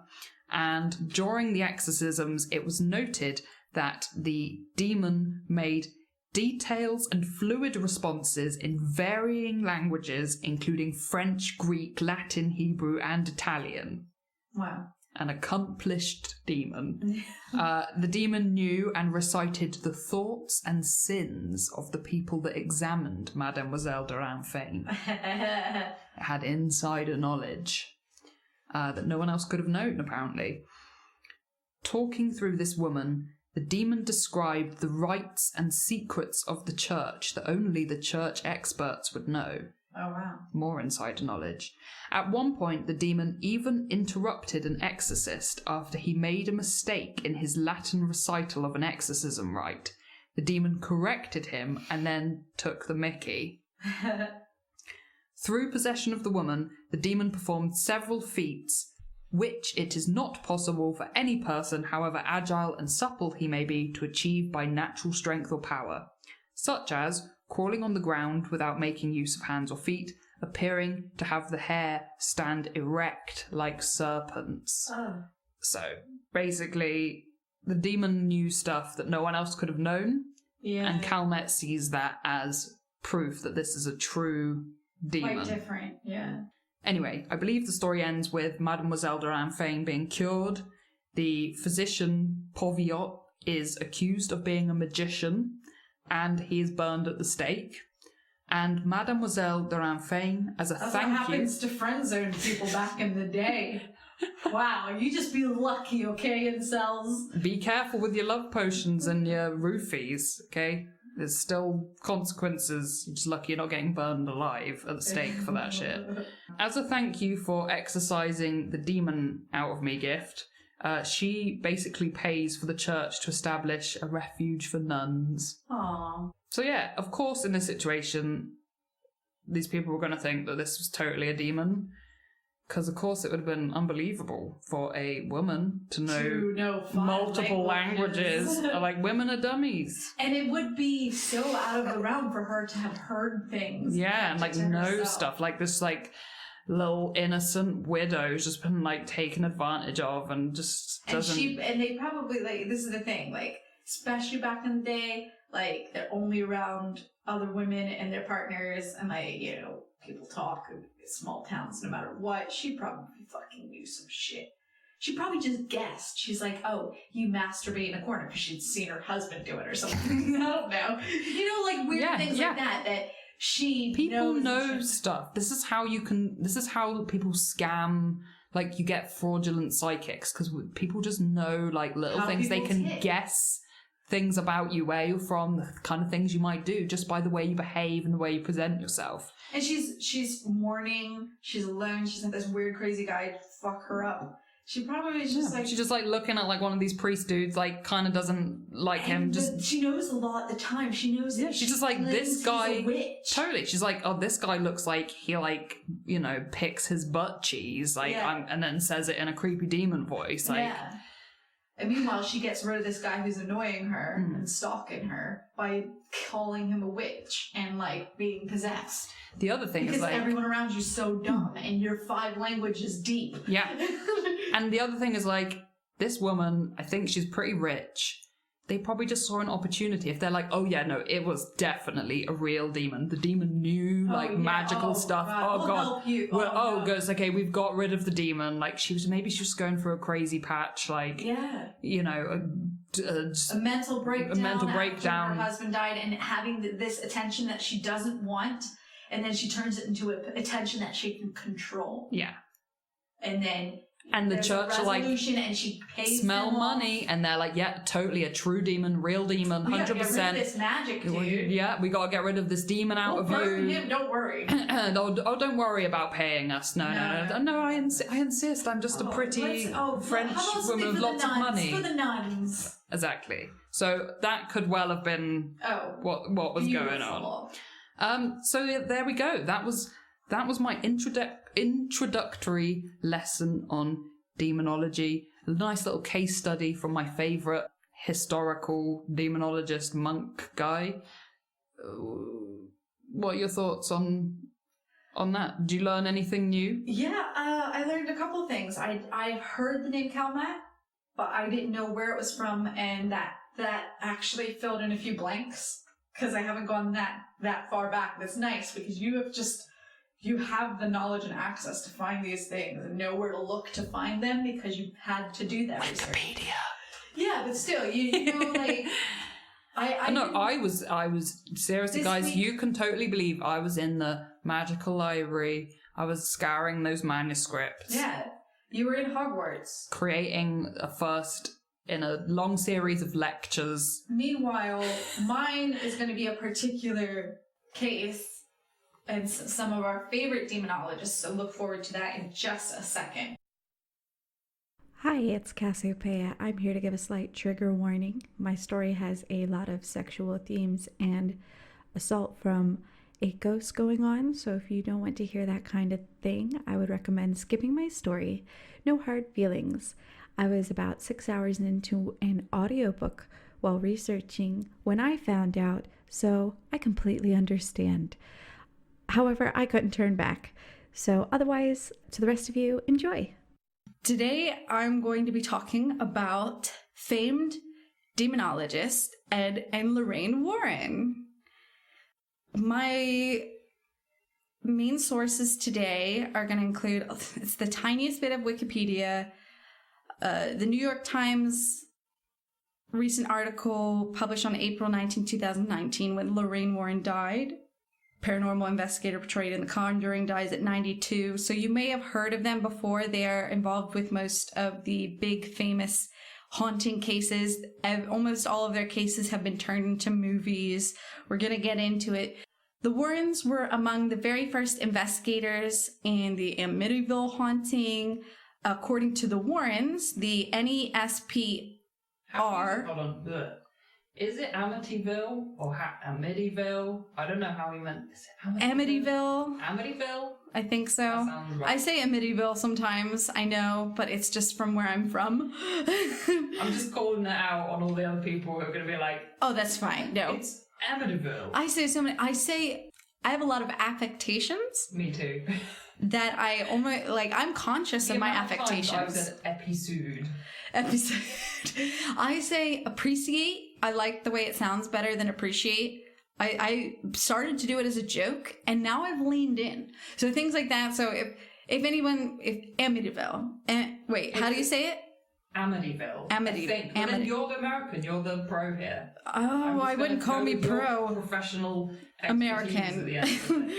and during the exorcisms, it was noted that the demon made details and fluid responses in varying languages, including French, Greek, Latin, Hebrew, and Italian. Wow. An accomplished demon. The demon knew and recited the thoughts and sins of the people that examined Mademoiselle de Ranfaine. It had insider knowledge that no one else could have known, apparently. Talking through this woman, the demon described the rites and secrets of the church that only the church experts would know. Oh, wow. More insider knowledge. At one point, the demon even interrupted an exorcist after he made a mistake in his Latin recital of an exorcism rite. The demon corrected him and then took the mickey. Through possession of the woman, the demon performed several feats which it is not possible for any person, however agile and supple he may be, to achieve by natural strength or power, such as crawling on the ground without making use of hands or feet, appearing to have the hair stand erect like serpents. Oh. So, basically, the demon knew stuff that no one else could have known, and Calmet sees that as proof that this is a true demon. Quite different, yeah. Anyway, I believe the story ends with Mademoiselle de Ranfaine being cured. The physician, Pauviot, is accused of being a magician, and he is burned at the stake. And Mademoiselle de Ranfaine, as a That's thank what happens to friend zone people back in the day. Wow, you just be lucky, okay, incels? Be careful with your love potions and your roofies, okay? There's still consequences. You're just lucky you're not getting burned alive at the stake for that shit. As a thank you for exorcising the demon out of me gift, she basically pays for the church to establish a refuge for nuns. Aww. So yeah, of course in this situation, these people were going to think that this was totally a demon. Because, of course, it would have been unbelievable for a woman to know multiple languages. Like, women are dummies. And it would be so out of the realm for her to have heard things. Yeah, and, like, know stuff. Like, this, like, little innocent widow who's just been, like, taken advantage of and just doesn't... And they probably, like, this is the thing, like, especially back in the day, like, they're only around other women and their partners and, like, you know... People talk in small towns no matter what. She probably fucking knew some shit. She probably just guessed. She's like, oh, you masturbate in a corner because she'd seen her husband do it or something. I don't know. You know, like weird things like that she people know stuff. This is how people scam. Like you get fraudulent psychics because people just know like little things they can guess. Things about you, where you're from, the kind of things you might do just by the way you behave and the way you present yourself. And she's mourning, she's alone, she's had this weird crazy guy fuck her up. She probably is just like... She's just like looking at like one of these priest dudes, like kind of doesn't like him. Just she knows a lot at the time. She knows that she's just like, this guy... He's a witch. Totally. She's like, oh, this guy looks like he like, you know, picks his butt cheese, like, and then says it in a creepy demon voice. Like, yeah. And meanwhile, she gets rid of this guy who's annoying her and stalking her by calling him a witch and, like, being possessed. The other thing is, like... Because everyone around you's so dumb and you're 5 languages deep. Yeah. And the other thing is, like, this woman, I think she's pretty rich. They probably just saw an opportunity. If they're like, oh, yeah, no, it was definitely a real demon. The demon knew, magical stuff. God. Oh, God. Help you. Good. It's okay, we've got rid of the demon. Like, she was going through a crazy patch. Like, you know, a mental breakdown. A mental breakdown. Her husband died and having this attention that she doesn't want. And then she turns it into attention that she can control. Yeah. And then And the there's church a are like, resolution and she pays smell them off. money, and they're like, yeah, totally a true demon, real demon, 100%. We gotta get rid of this magic, dude. Yeah, we gotta get rid of this demon out of burn you. him, don't worry. oh, don't worry about paying us. No, I insist. I'm just a pretty French woman with lots of money. For the nuns. Exactly. So that could well have been what was going on. So there we go. That was my introductory lesson on demonology. A nice little case study from my favourite historical demonologist monk guy. What are your thoughts on that? Did you learn anything new? Yeah, I learned a couple of things. I heard the name Calmet, but I didn't know where it was from, and that actually filled in a few blanks because I haven't gone that far back. That's nice because you have the knowledge and access to find these things and know where to look to find them because you've had to do that. Wikipedia. Yeah, but still, you know, like I was seriously, guys. week- You can totally believe I was in the magical library. I was scouring those manuscripts. Yeah, you were in Hogwarts, creating a first in a long series of lectures. Meanwhile, mine is going to be a particular case. And some of our favorite demonologists, so look forward to that in just a second. Hi, it's Cassiopeia. I'm here to give a slight trigger warning. My story has a lot of sexual themes and assault from a ghost going on, so if you don't want to hear that kind of thing, I would recommend skipping my story. No hard feelings. I was about 6 hours into an audiobook while researching when I found out, so I completely understand. However, I couldn't turn back. So otherwise, to the rest of you, enjoy. Today, I'm going to be talking about famed demonologist Ed and Lorraine Warren. My main sources today are going to include, it's the tiniest bit of Wikipedia, the New York Times recent article published on April 19, 2019, when Lorraine Warren died. Paranormal investigator portrayed in The Conjuring, dies at 92. So you may have heard of them before. They are involved with most of the big famous haunting cases. Almost all of their cases have been turned into movies. We're going to get into it. The Warrens were among the very first investigators in the Amityville haunting. According to the Warrens, the NESPR... Hold on. Is it Amityville or Amityville? I don't know how he meant. Is it Amityville? Amityville? I think so. That sounds right. I say Amityville sometimes, I know, but it's just from where I'm from. I'm just calling it out on all the other people who are going to be like, oh, that's fine. No. it's Amityville. I have a lot of affectations. Me too. That I almost, I'm conscious of my affectations. I said episode. I say appreciate. I like the way it sounds better than appreciate. I started to do it as a joke, and now I've leaned in. So things like that. So if Amityville, how do you say it? Amityville. Amityville. Well, then you're the American. You're the pro here. Oh, I wouldn't call me pro. Professional American.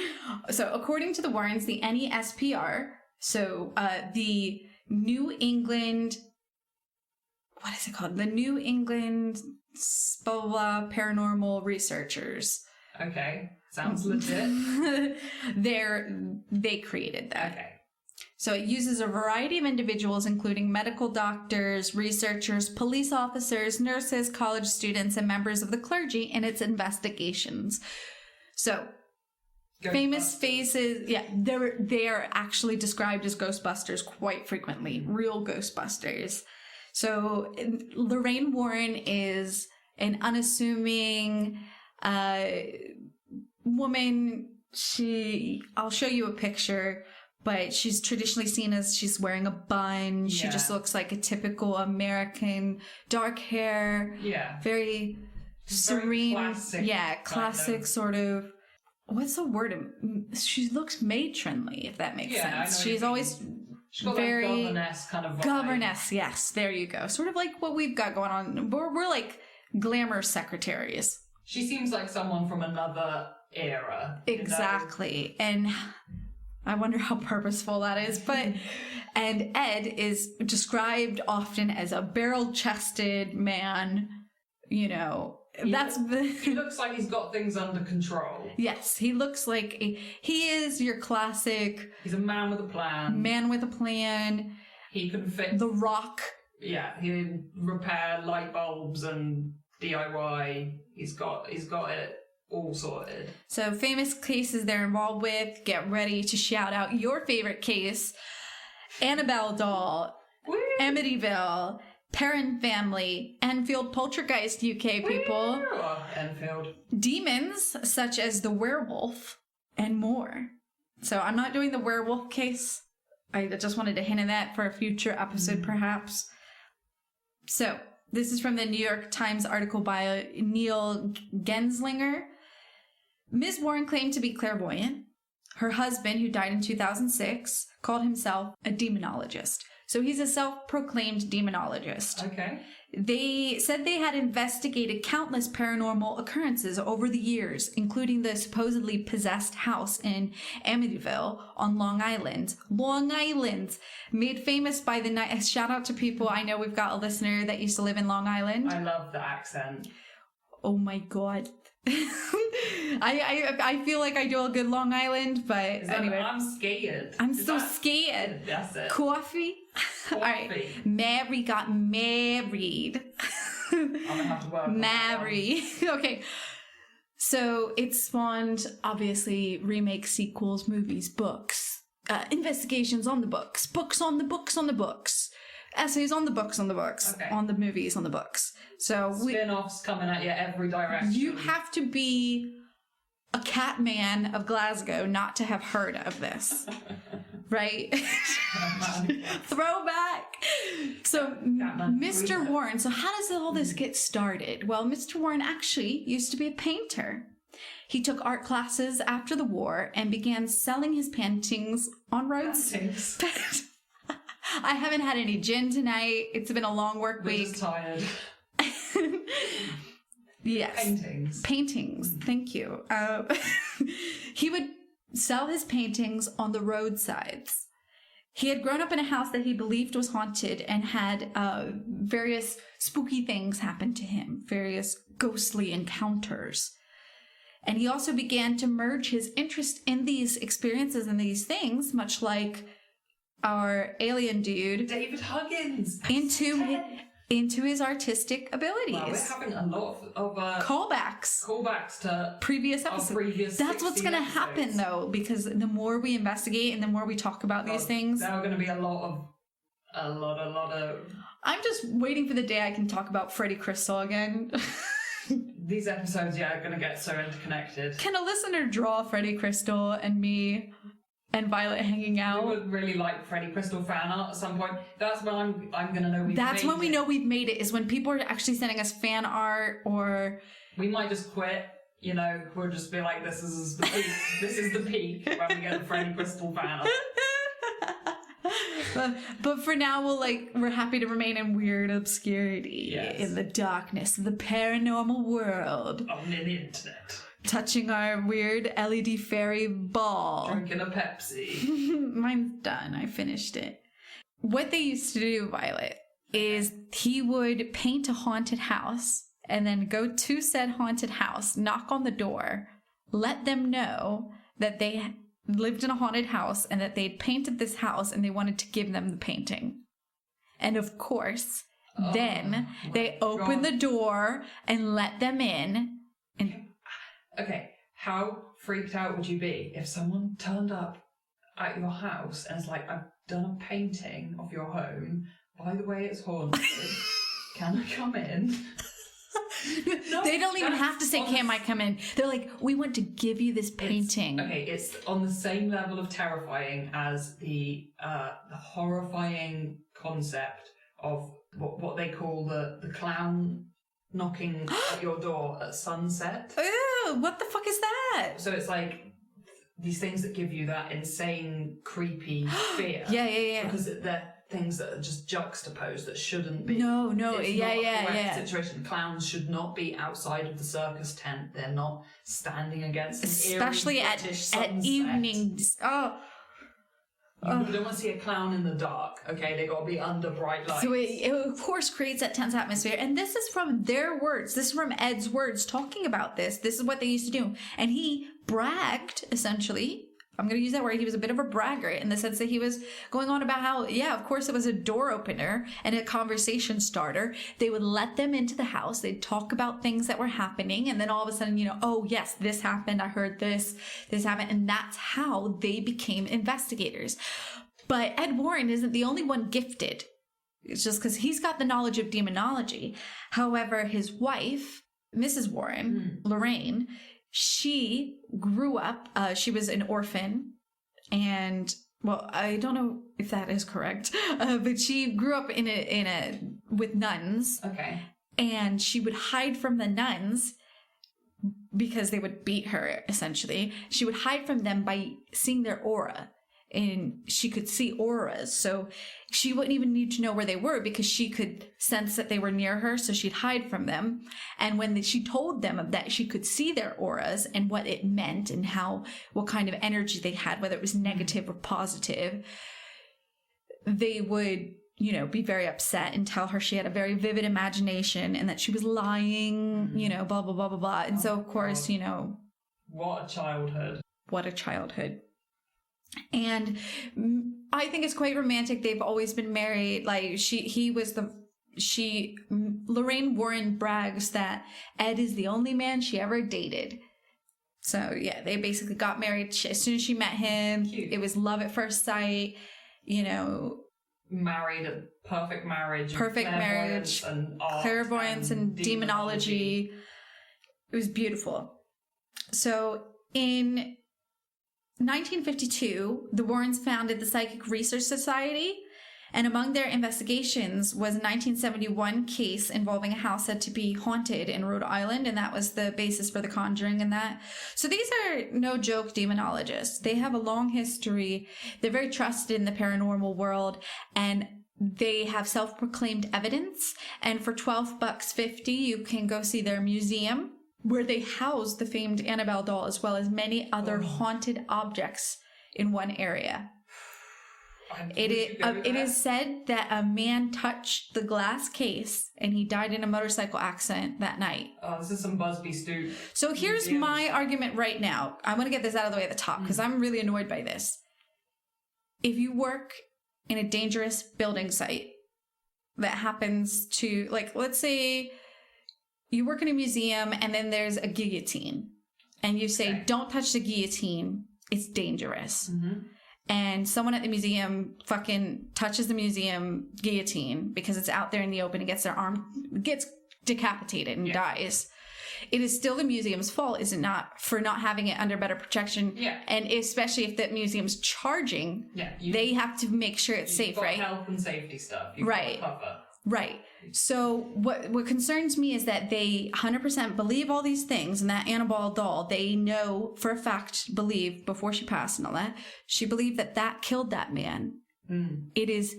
So according to the Warrens, the NESPR, so the New England, what is it called? The New England blah, blah, blah, paranormal researchers. Okay, sounds legit. They created that. Okay. So it uses a variety of individuals, including medical doctors, researchers, police officers, nurses, college students, and members of the clergy in its investigations. So, famous faces, yeah, they are actually described as Ghostbusters quite frequently, real Ghostbusters. So, Lorraine Warren is an unassuming woman. I'll show you a picture. But she's traditionally seen as she's wearing a bun. She just looks like a typical American, dark hair. Yeah. Very serene. Very classic. Classic sort of. What's the word? She looks matronly, if that makes sense. She's always she's got very like governess kind of vibe. Governess, yes. There you go. Sort of like what we've got going on. We're like glamour secretaries. She seems like someone from another era. Exactly. And I wonder how purposeful that is. But and Ed is described often as a barrel-chested man. You know, he looks like he's got things under control. Yes, he looks like he is your classic. He's a man with a plan. Man with a plan. He can fix The Rock. Yeah, he can repair light bulbs and DIY. He's got it all sorted. So famous cases they're involved with. Get ready to shout out your favorite case. Annabelle doll. Woo! Amityville. Perrin family. Enfield poltergeist, UK people. Woo! Enfield. Demons such as the werewolf and more. So I'm not doing the werewolf case. I just wanted to hint at that for a future episode perhaps. So this is from the New York Times article by Neil Genslinger. Ms. Warren claimed to be clairvoyant. Her husband, who died in 2006, called himself a demonologist. So he's a self-proclaimed demonologist. Okay. They said they had investigated countless paranormal occurrences over the years, including the supposedly possessed house in Amityville on Long Island. Long Island, made famous by the night. Shout out to people. I know we've got a listener that used to live in Long Island. I love the accent. Oh my god. I feel like I do a good Long Island, but anyway. I'm scared. I'm so scared. That's it. Coffee? All right. Mary got married. I'm gonna have to work on that one. Mary. Okay. So it spawned, obviously, remakes, sequels, movies, books, investigations on the books, books on the books on the books, essays on the books on the books, Okay. on the movies on the books. So Spin-offs coming at you every direction. you have to be a cat man of Glasgow not to have heard of this. Right? Throwback. So Mr. Warren, so how does all this get started? Well, Mr. Warren actually used to be a painter. He took art classes after the war and began selling his paintings on roads. Paintings. I haven't had any gin tonight. It's been a long work We're week. just tired. Yes. Paintings. Thank you. He would sell his paintings on the roadsides. He had grown up in a house that he believed was haunted and had various spooky things happen to him, various ghostly encounters. And he also began to merge his interest in these experiences and these things, much like our alien dude, David Huggins, into his artistic abilities. Wow, we're having a lot of callbacks to previous episodes. That's what's going to happen, though, because the more we investigate and the more we talk about these things, there are going to be a lot of. I'm just waiting for the day I can talk about Freddie Crystal again. These episodes, are going to get so interconnected. Can a listener draw Freddie Crystal and me and Violet hanging out? We would really like Freddie Crystal fan art at some point. That's when I'm going to know we've made it. That's when we know we've made it, is when people are actually sending us fan art, or... We might just quit, we'll just be like, this is the peak. This is the peak when we get the Freddie Crystal fan art. But for now, we're happy to remain in weird obscurity, yes, in the darkness of the paranormal world. On the internet. Touching our weird LED fairy ball. Drinking a Pepsi. Mine's done. I finished it. What they used to do, Violet, is he would paint a haunted house and then go to said haunted house, knock on the door, let them know that they lived in a haunted house and that they'd painted this house and they wanted to give them the painting. And of course, then they open the door and let them in. And okay, how freaked out would you be if someone turned up at your house and it's like, I've done a painting of your home. By the way, it's haunted. Can I come in? No, they don't even have to say, can I come in? They're like, we want to give you this painting. It's on the same level of terrifying as the horrifying concept of what they call the clown knocking at your door at sunset. Ew, what the fuck is that? So it's like these things that give you that insane, creepy fear. Yeah. Because they're things that are just juxtaposed that shouldn't be. No, it's not a correct situation. Clowns should not be outside of the circus tent. They're not standing against an especially eerie at British sunset. evenings. Oh, You don't want to see a clown in the dark, okay? They got to be under bright lights. So it, of course, creates that tense atmosphere. And this is from their words. This is from Ed's words talking about this. This is what they used to do. And he bragged, essentially. I'm going to use that word. He was a bit of a braggart in the sense that he was going on about how, yeah, of course, it was a door opener and a conversation starter. They would let them into the house. They'd talk about things that were happening. And then all of a sudden, you know, oh, yes, this happened. I heard this happened. And that's how they became investigators. But Ed Warren isn't the only one gifted. It's just because he's got the knowledge of demonology. However, his wife, Mrs. Warren, Lorraine, she grew up, she was an orphan, and, well, I don't know if that is correct, but she grew up with nuns. Okay. And she would hide from the nuns because they would beat her, essentially. She would hide from them by seeing their aura. And she could see auras, so she wouldn't even need to know where they were because she could sense that they were near her, so she'd hide from them. And when she told them of that, she could see their auras and what it meant and what kind of energy they had, whether it was negative or positive. They would, you know, be very upset and tell her she had a very vivid imagination and that she was lying, you know, blah, blah, blah, blah, blah. And so, of course, you know... What a childhood. What a childhood. And I think it's quite romantic. They've always been married. Like Lorraine Warren brags that Ed is the only man she ever dated. So yeah, they basically got married as soon as she met him. Cute. It was love at first sight, you know. Married a perfect marriage. Perfect marriage. And art clairvoyance and demonology. It was beautiful. So in 1952, the Warrens founded the Psychic Research Society, and among their investigations was a 1971 case involving a house said to be haunted in Rhode Island, and that was the basis for The Conjuring and that. So these are no joke demonologists. They have a long history. They're very trusted in the paranormal world, and they have self-proclaimed evidence. And for $12.50, you can go see their museum, where they house the famed Annabelle doll as well as many other haunted objects in one area. It is said that a man touched the glass case and he died in a motorcycle accident that night. Oh, this is some Busby Stew. So here's my argument right now. I want to get this out of the way at the top because I'm really annoyed by this. If you work in a dangerous building site that happens to, like, let's say... you work in a museum and then there's a guillotine and you say, don't touch the guillotine. It's dangerous. Mm-hmm. And someone at the museum fucking touches the museum guillotine because it's out there in the open and gets their arm, gets decapitated and dies. It is still the museum's fault, is it not, for not having it under better protection? Yeah. And especially if that museum's charging, they have to make sure it's safe, right? Health and safety stuff. You've right. got to cover. Right. So what concerns me is that they 100% believe all these things, and that Annabelle doll, they know for a fact, believe, before she passed and all that, she believed that killed that man. Mm. It is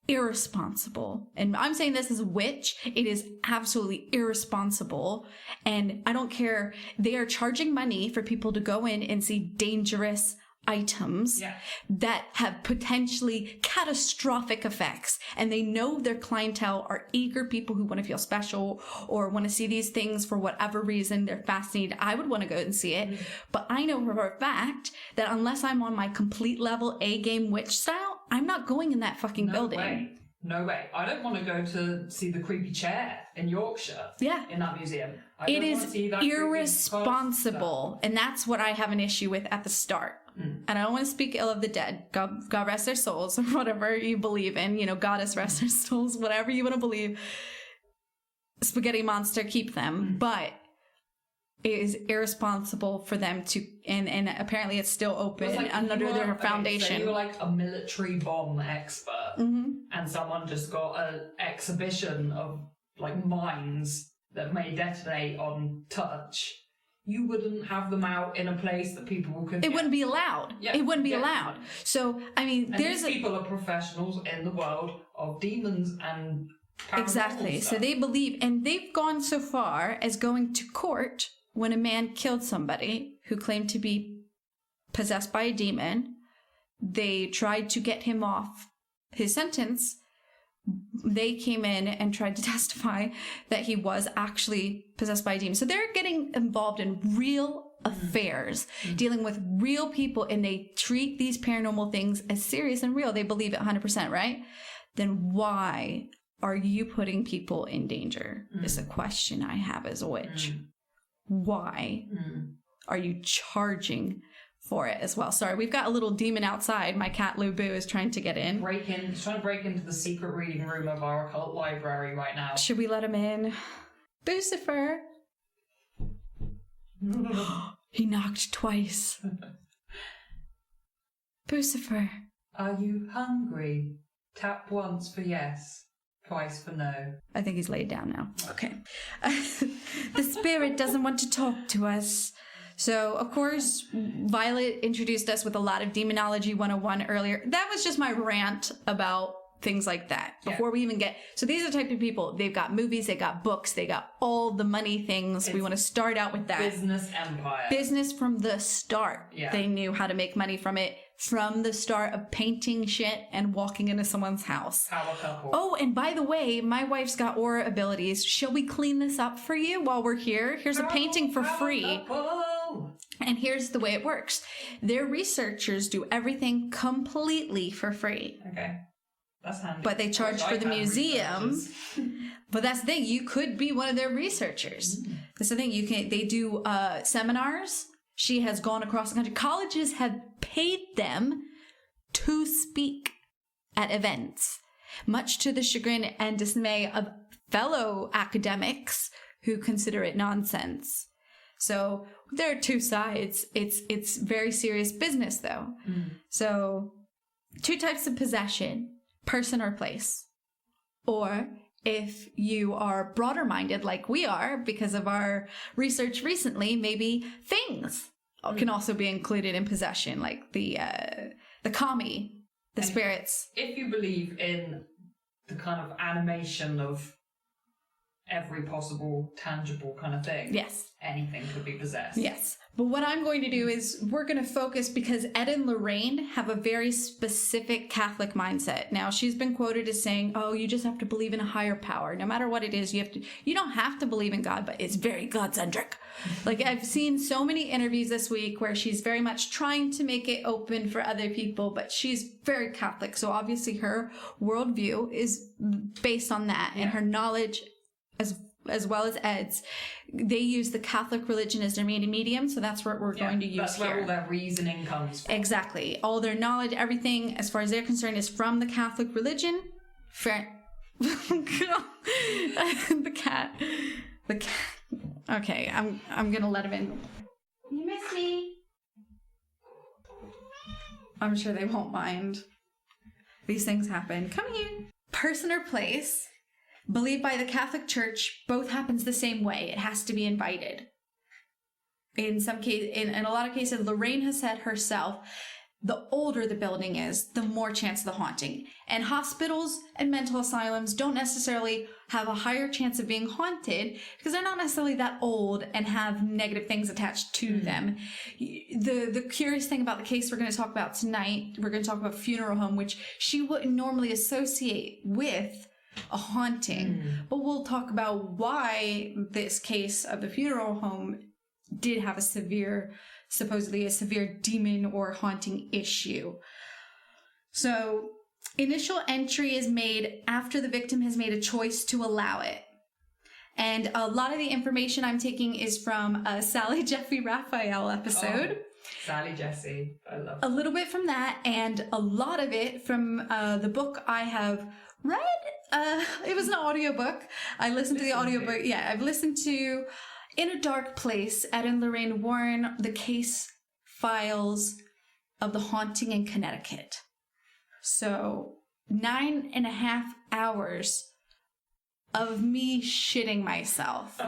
irresponsible. And I'm saying this as a witch. It is absolutely irresponsible. And I don't care. They are charging money for people to go in and see dangerous items that have potentially catastrophic effects, and they know their clientele are eager people who want to feel special or want to see these things for whatever reason. They're fascinated. I would want to go and see it, but I know for a fact that unless I'm on my complete level A game witch style, I'm not going in that fucking building. No way. I don't want to go to see the creepy chair in Yorkshire. Yeah. In that museum. It is irresponsible, and that's what I have an issue with at the start. And I don't want to speak ill of the dead. God rest their souls, or whatever you believe in. You know, goddess rest their souls, whatever you want to believe. Spaghetti monster, keep them. But it is irresponsible for them to, and apparently it's still open under their foundation. So you're like a military bomb expert, and someone just got an exhibition of like mines that may detonate on touch. You wouldn't have them out in a place that people could. It wouldn't be allowed. Yeah. It wouldn't be allowed. So I mean, these people are professionals in the world of demons and exactly. Stuff. So they believe, and they've gone so far as going to court when a man killed somebody who claimed to be possessed by a demon. they tried to get him off his sentence, they came in and tried to testify that he was actually possessed by a demon. So they're getting involved in real affairs, dealing with real people, and they treat these paranormal things as serious and real. They believe it 100%, right? Then why are you putting people in danger? Is a question I have as a witch. Why are you charging for it as well? Sorry, we've got a little demon outside. My cat Lubu is trying to get in. He's trying to break into the secret reading room of our occult library right now. Should we let him in? Lucifer. He knocked twice. Lucifer. Are you hungry? Tap once for yes, twice for no. I think he's laid down now. Okay. The spirit doesn't want to talk to us. So, of course, Violet introduced us with a lot of Demonology 101 earlier. That was just my rant about things like that before we even get... So these are the type of people. They've got movies, they got books, they got all the money things. We want to start out with that. Business empire. Business from the start. Yeah. They knew how to make money from it from the start of painting shit and walking into someone's house. Power couple. Oh, and by the way, my wife's got aura abilities. Shall we clean this up for you while we're here? Here's a painting for free. Couple. And here's the way it works. Their researchers do everything completely for free. Okay. That's handy. But they charge for the museum. But that's the thing. You could be one of their researchers. That's the thing. They do seminars. She has gone across the country. Colleges have paid them to speak at events, much to the chagrin and dismay of fellow academics who consider it nonsense. So there are two sides. It's very serious business, though. So two types of possession: person or place. Or if you are broader minded like we are because of our research recently, maybe things can also be included in possession, like the kami, the spirits. If you believe in the kind of animation of every possible tangible kind of thing, Yes. anything could be possessed. Yes. But what I'm going to do is we're going to focus, because Ed and Lorraine have a very specific Catholic mindset. Now, she's been quoted as saying, oh, you just have to believe in a higher power. No matter what it is, you don't have to believe in God, but it's very God-centric. Like, I've seen so many interviews this week where she's very much trying to make it open for other people, but she's very Catholic. So obviously her worldview is based on that, and her knowledge as well as Ed's. They use the Catholic religion as their main medium, so that's what we're going to use that's here. That's where all their reasoning comes from. Exactly. All their knowledge, everything, as far as they're concerned, is from the Catholic religion. Fair. The cat. Okay, I'm gonna let him in. You miss me? I'm sure they won't mind. These things happen. Come here. Person or place, believed by the Catholic Church, both happens the same way. It has to be invited. In some case, in a lot of cases, Lorraine has said herself, the older the building is, the more chance of the haunting. And hospitals and mental asylums don't necessarily have a higher chance of being haunted because they're not necessarily that old and have negative things attached to them. The curious thing about the case we're going to talk about tonight, we're going to talk about funeral home, which she wouldn't normally associate with a haunting. But we'll talk about why this case of the funeral home did have supposedly a severe demon or haunting issue. So, initial entry is made after the victim has made a choice to allow it. And a lot of the information I'm taking is from a Sally Jeffrey Raphael episode. Oh, Sally Jesse. I love a little bit from that, and a lot of it from the book I have read. It was an audiobook. I listened to the audiobook. Yeah, I've listened to In a Dark Place, Ed and Lorraine Warren, the case files of the haunting in Connecticut. So 9.5 hours of me shitting myself.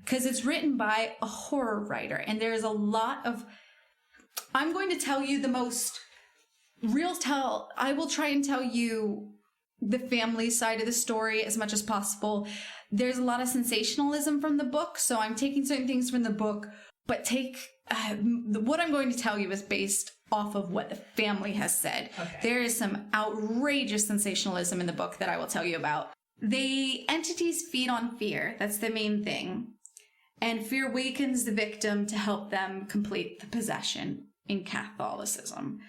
Because it's written by a horror writer, and there's a lot of... I'm going to tell you the most I will try and tell you the family side of the story as much as possible. There's a lot of sensationalism from the book, so I'm taking certain things from the book, but take what I'm going to tell you is based off of what the family has said. Okay. There is some outrageous sensationalism in the book that I will tell you about. The entities feed on fear. That's the main thing. And fear wakens the victim to help them complete the possession in Catholicism.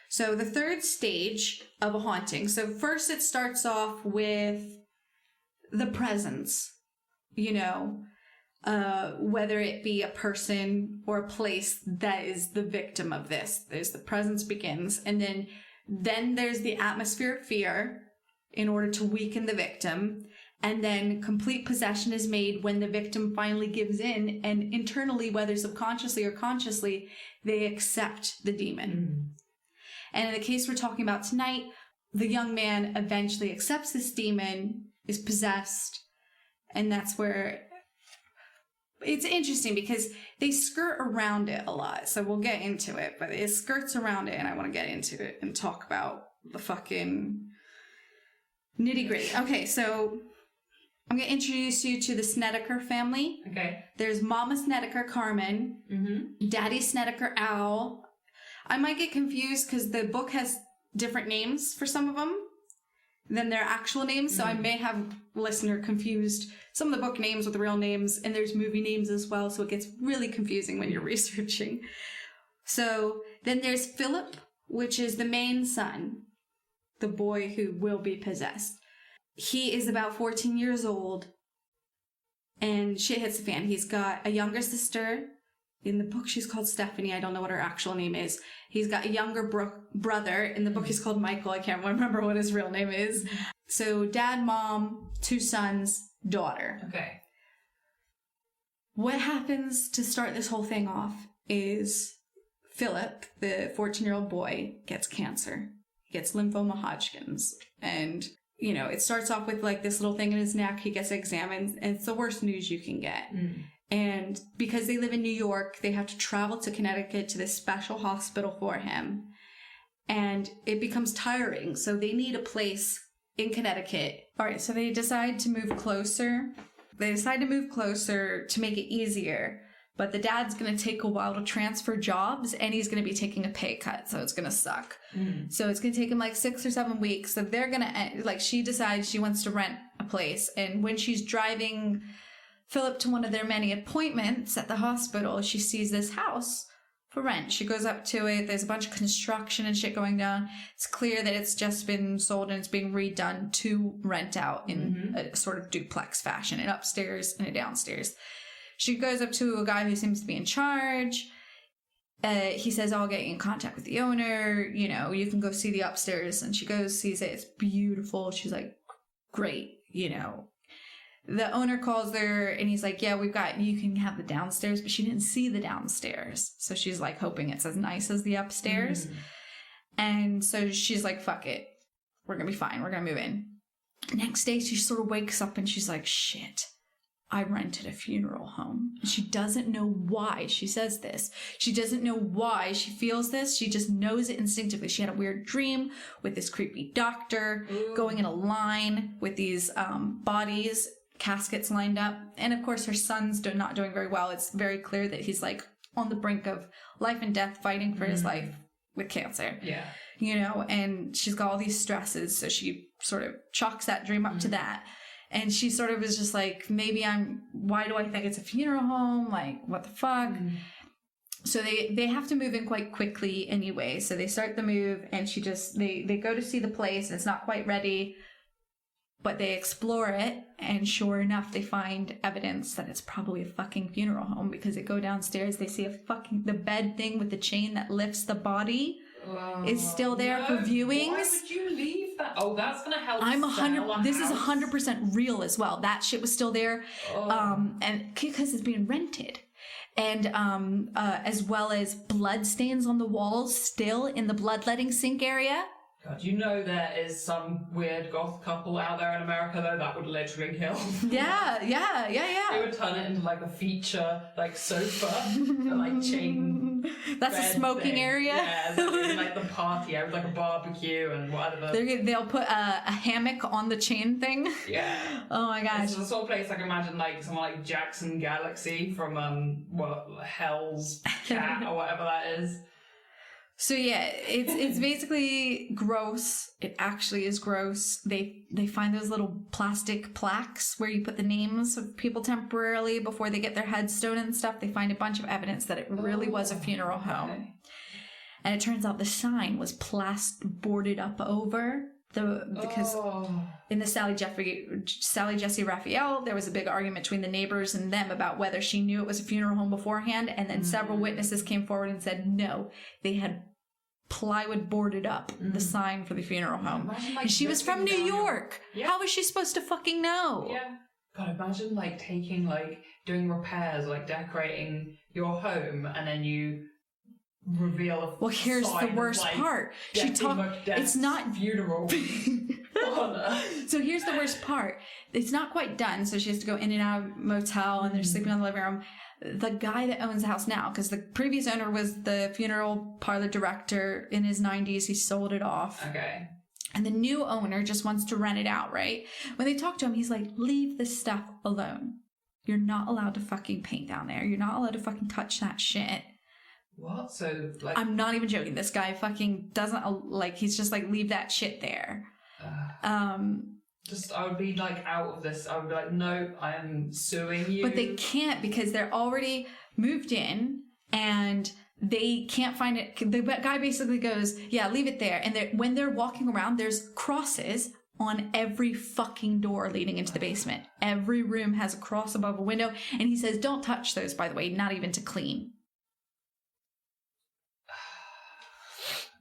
So the third stage of a haunting. So first it starts off with the presence, you know, whether it be a person or a place that is the victim of this. There's the presence begins, and then there's the atmosphere of fear in order to weaken the victim, and then complete possession is made when the victim finally gives in, and internally, whether subconsciously or consciously, they accept the demon. And in the case we're talking about tonight, the young man eventually accepts this demon, is possessed, and that's where it's interesting because they skirt around it a lot. So we'll get into it, but it skirts around it, and I want to get into it and talk about the fucking nitty gritty. Okay, so I'm going to introduce you to the Snedeker family. Okay. There's Mama Snedeker Carmen, Daddy Snedeker Owl. I might get confused because the book has different names for some of them than their actual names, so I may have listener confused some of the book names with the real names, and there's movie names as well, so it gets really confusing when you're researching. So then there's Philip, which is the main son, the boy who will be possessed. He is about 14 years old, and shit hits the fan. He's got a younger sister. In the book, she's called Stephanie. I don't know what her actual name is. He's got a younger brother. In the book, he's called Michael. I can't remember what his real name is. So dad, mom, 2 sons, daughter. Okay. What happens to start this whole thing off is Philip, the 14-year-old boy, gets cancer. He gets lymphoma Hodgkin's. And, you know, it starts off with like this little thing in his neck. He gets examined, and it's the worst news you can get. And because they live in New York, they have to travel to Connecticut to this special hospital for him. And it becomes tiring. So they need a place in Connecticut. All right, so they decide to move closer. They decide to move closer to make it easier. But the dad's going to take a while to transfer jobs, and he's going to be taking a pay cut. So it's going to suck. So it's going to take him like 6 or 7 weeks. So they're going to, like, she decides she wants to rent a place. And when she's driving Philip to one of their many appointments at the hospital, she sees this house for rent. She goes up to it. There's a bunch of construction and shit going down. It's clear that it's just been sold and it's being redone to rent out in a sort of duplex fashion, an upstairs and a downstairs. She goes up to a guy who seems to be in charge. He says, I'll get you in contact with the owner. You know, you can go see the upstairs. And she goes, sees it. It's beautiful. She's like, great, you know. The owner calls her and he's like, yeah, you can have the downstairs, but she didn't see the downstairs. So she's like hoping it's as nice as the upstairs. And so she's like, fuck it. We're going to be fine. We're going to move in. Next day, she sort of wakes up and she's like, shit, I rented a funeral home. She doesn't know why she says this. She doesn't know why she feels this. She just knows it instinctively. She had a weird dream with this creepy doctor going in a line with these bodies, caskets lined up. And of course, her son's not doing very well. It's very clear that he's like on the brink of life and death, fighting for his life with cancer. Yeah. You know, and she's got all these stresses. So she sort of chalks that dream up to that. And she sort of is just like, why do I think it's a funeral home? Like, what the fuck? So they have to move in quite quickly anyway. So they start the move, and they go to see the place, and it's not quite ready. But they explore it, and sure enough, they find evidence that it's probably a fucking funeral home, because they go downstairs, they see the bed thing with the chain that lifts the body is still there for viewings. Why would you leave that? Oh, that's gonna help. This is 100% real as well. That shit was still there, and because it's being rented. And as well as blood stains on the walls still in the bloodletting sink area. God, you know there is some weird goth couple out there in America, though, that would literally kill. Yeah. They would turn it into, like, a feature, like, sofa, and, like, chain. That's a bed smoking thing. area. Yeah, it's like the party area, like a barbecue and whatever. They'll put a hammock on the chain thing. Yeah. Oh my gosh. It's the sort of place I can imagine like someone like Jackson Galaxy from Hell's Cat or whatever that is. So yeah, it's basically gross. It actually is gross. They find those little plastic plaques where you put the names of people temporarily before they get their headstone and stuff. They find a bunch of evidence that it really was a funeral home. Okay. And it turns out the sign was boarded up over because in the Sally Jesse Raphael, there was a big argument between the neighbors and them about whether she knew it was a funeral home beforehand, and then several witnesses came forward and said no, they had plywood boarded up the sign for the funeral home. Imagine, like, and she was from New ripping down York. Yeah. How was she supposed to fucking know? Yeah. God, imagine like doing repairs, like decorating your home, and then you reveal a Well, here's the sign worst of, like, part. She Death talked. Macbeth's It's not. funeral. Honor. So here's the worst part. It's not quite done, so she has to go in and out of motel, and they're sleeping in the living room. The guy that owns the house now, because the previous owner was the funeral parlor director in his 90s, he sold it off. Okay. And the new owner just wants to rent it out, right? When they talk to him, he's like, leave this stuff alone. You're not allowed to fucking paint down there. You're not allowed to fucking touch that shit. What? So, like... I'm not even joking. This guy fucking doesn't, like, he's just like, leave that shit there. I would be like out of this. I would be like, no, I am suing you. But they can't because they're already moved in and they can't find it. The guy basically goes, yeah, leave it there. And when they're walking around, there's crosses on every fucking door leading into the basement. Every room has a cross above a window. And he says, don't touch those, by the way, not even to clean.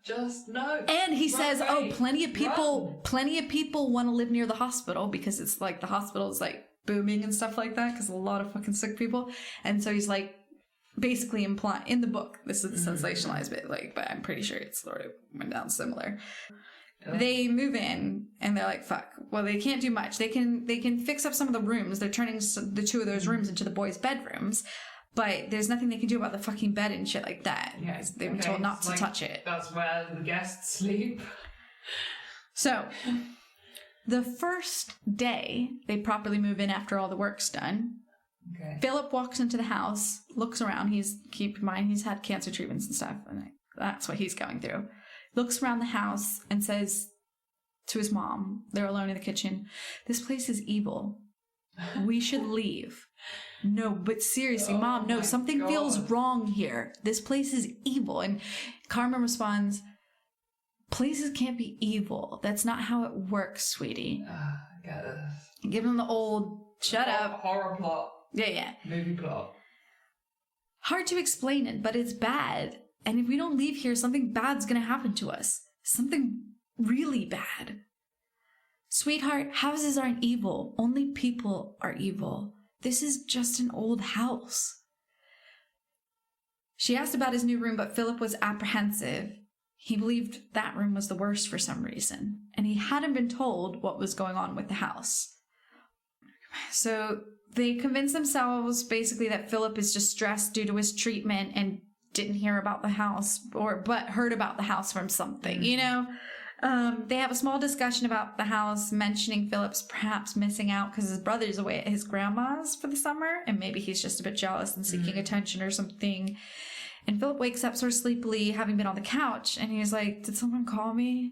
Just no. And he says, away. oh, plenty of people want to live near the hospital because it's like the hospital is like booming and stuff like that because a lot of fucking sick people. And so he's like basically implying in the book, this is the sensationalized bit, like, but I'm pretty sure it's sort of went down similar. Yeah. They move in and they're like, fuck. Well, they can't do much. They can fix up some of the rooms. They're turning the two of those rooms into the boys' bedrooms. But there's nothing they can do about the fucking bed and shit like that. Yeah, They've been told not to touch it. That's where the guests sleep. So, the first day they properly move in after all the work's done, okay. Philip walks into the house, looks around. Keep in mind, he's had cancer treatments and stuff, and that's what he's going through. Looks around the house and says to his mom, they're alone in the kitchen, this place is evil. We should leave. No, but seriously, Mom, no, something feels wrong here. This place is evil. And Carmen responds, places can't be evil. That's not how it works, sweetie. I get this. Give him the old, shut up. Horror plot. Yeah. Movie plot. Hard to explain it, but it's bad. And if we don't leave here, something bad's gonna happen to us. Something really bad. Sweetheart, houses aren't evil. Only people are evil. This is just an old house. She asked about his new room, but Philip was apprehensive. He believed that room was the worst for some reason, and he hadn't been told what was going on with the house. So they convinced themselves basically that Philip is just stressed due to his treatment and didn't hear about the house, but heard about the house from something, you know? They have a small discussion about the house, mentioning Philip's perhaps missing out because his brother's away at his grandma's for the summer, and maybe he's just a bit jealous and seeking attention or something. And Philip wakes up sort of sleepily, having been on the couch, and he's like, did someone call me?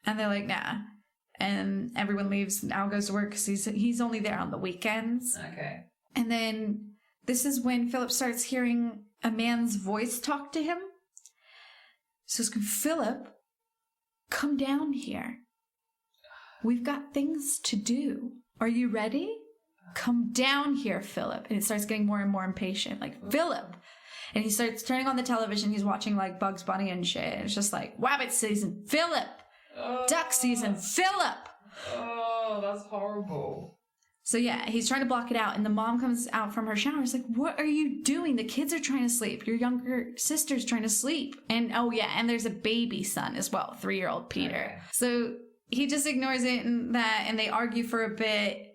And they're like, nah. And everyone leaves and Al goes to work because he's only there on the weekends. Okay. And then this is when Philip starts hearing a man's voice talk to him. So Philip, come down here. We've got things to do. Are you ready? Come down here, Philip. And it starts getting more and more impatient. Like, Philip. And he starts turning on the television. He's watching, like, Bugs Bunny and shit. And it's just like, Wabbit season, Philip. Duck season, Philip. Oh, that's horrible. So, yeah, he's trying to block it out. And the mom comes out from her shower. It's like, what are you doing? The kids are trying to sleep. Your younger sister's trying to sleep. And, oh, yeah, and there's a baby son as well, 3-year-old Peter. Okay. So he just ignores it and they argue for a bit.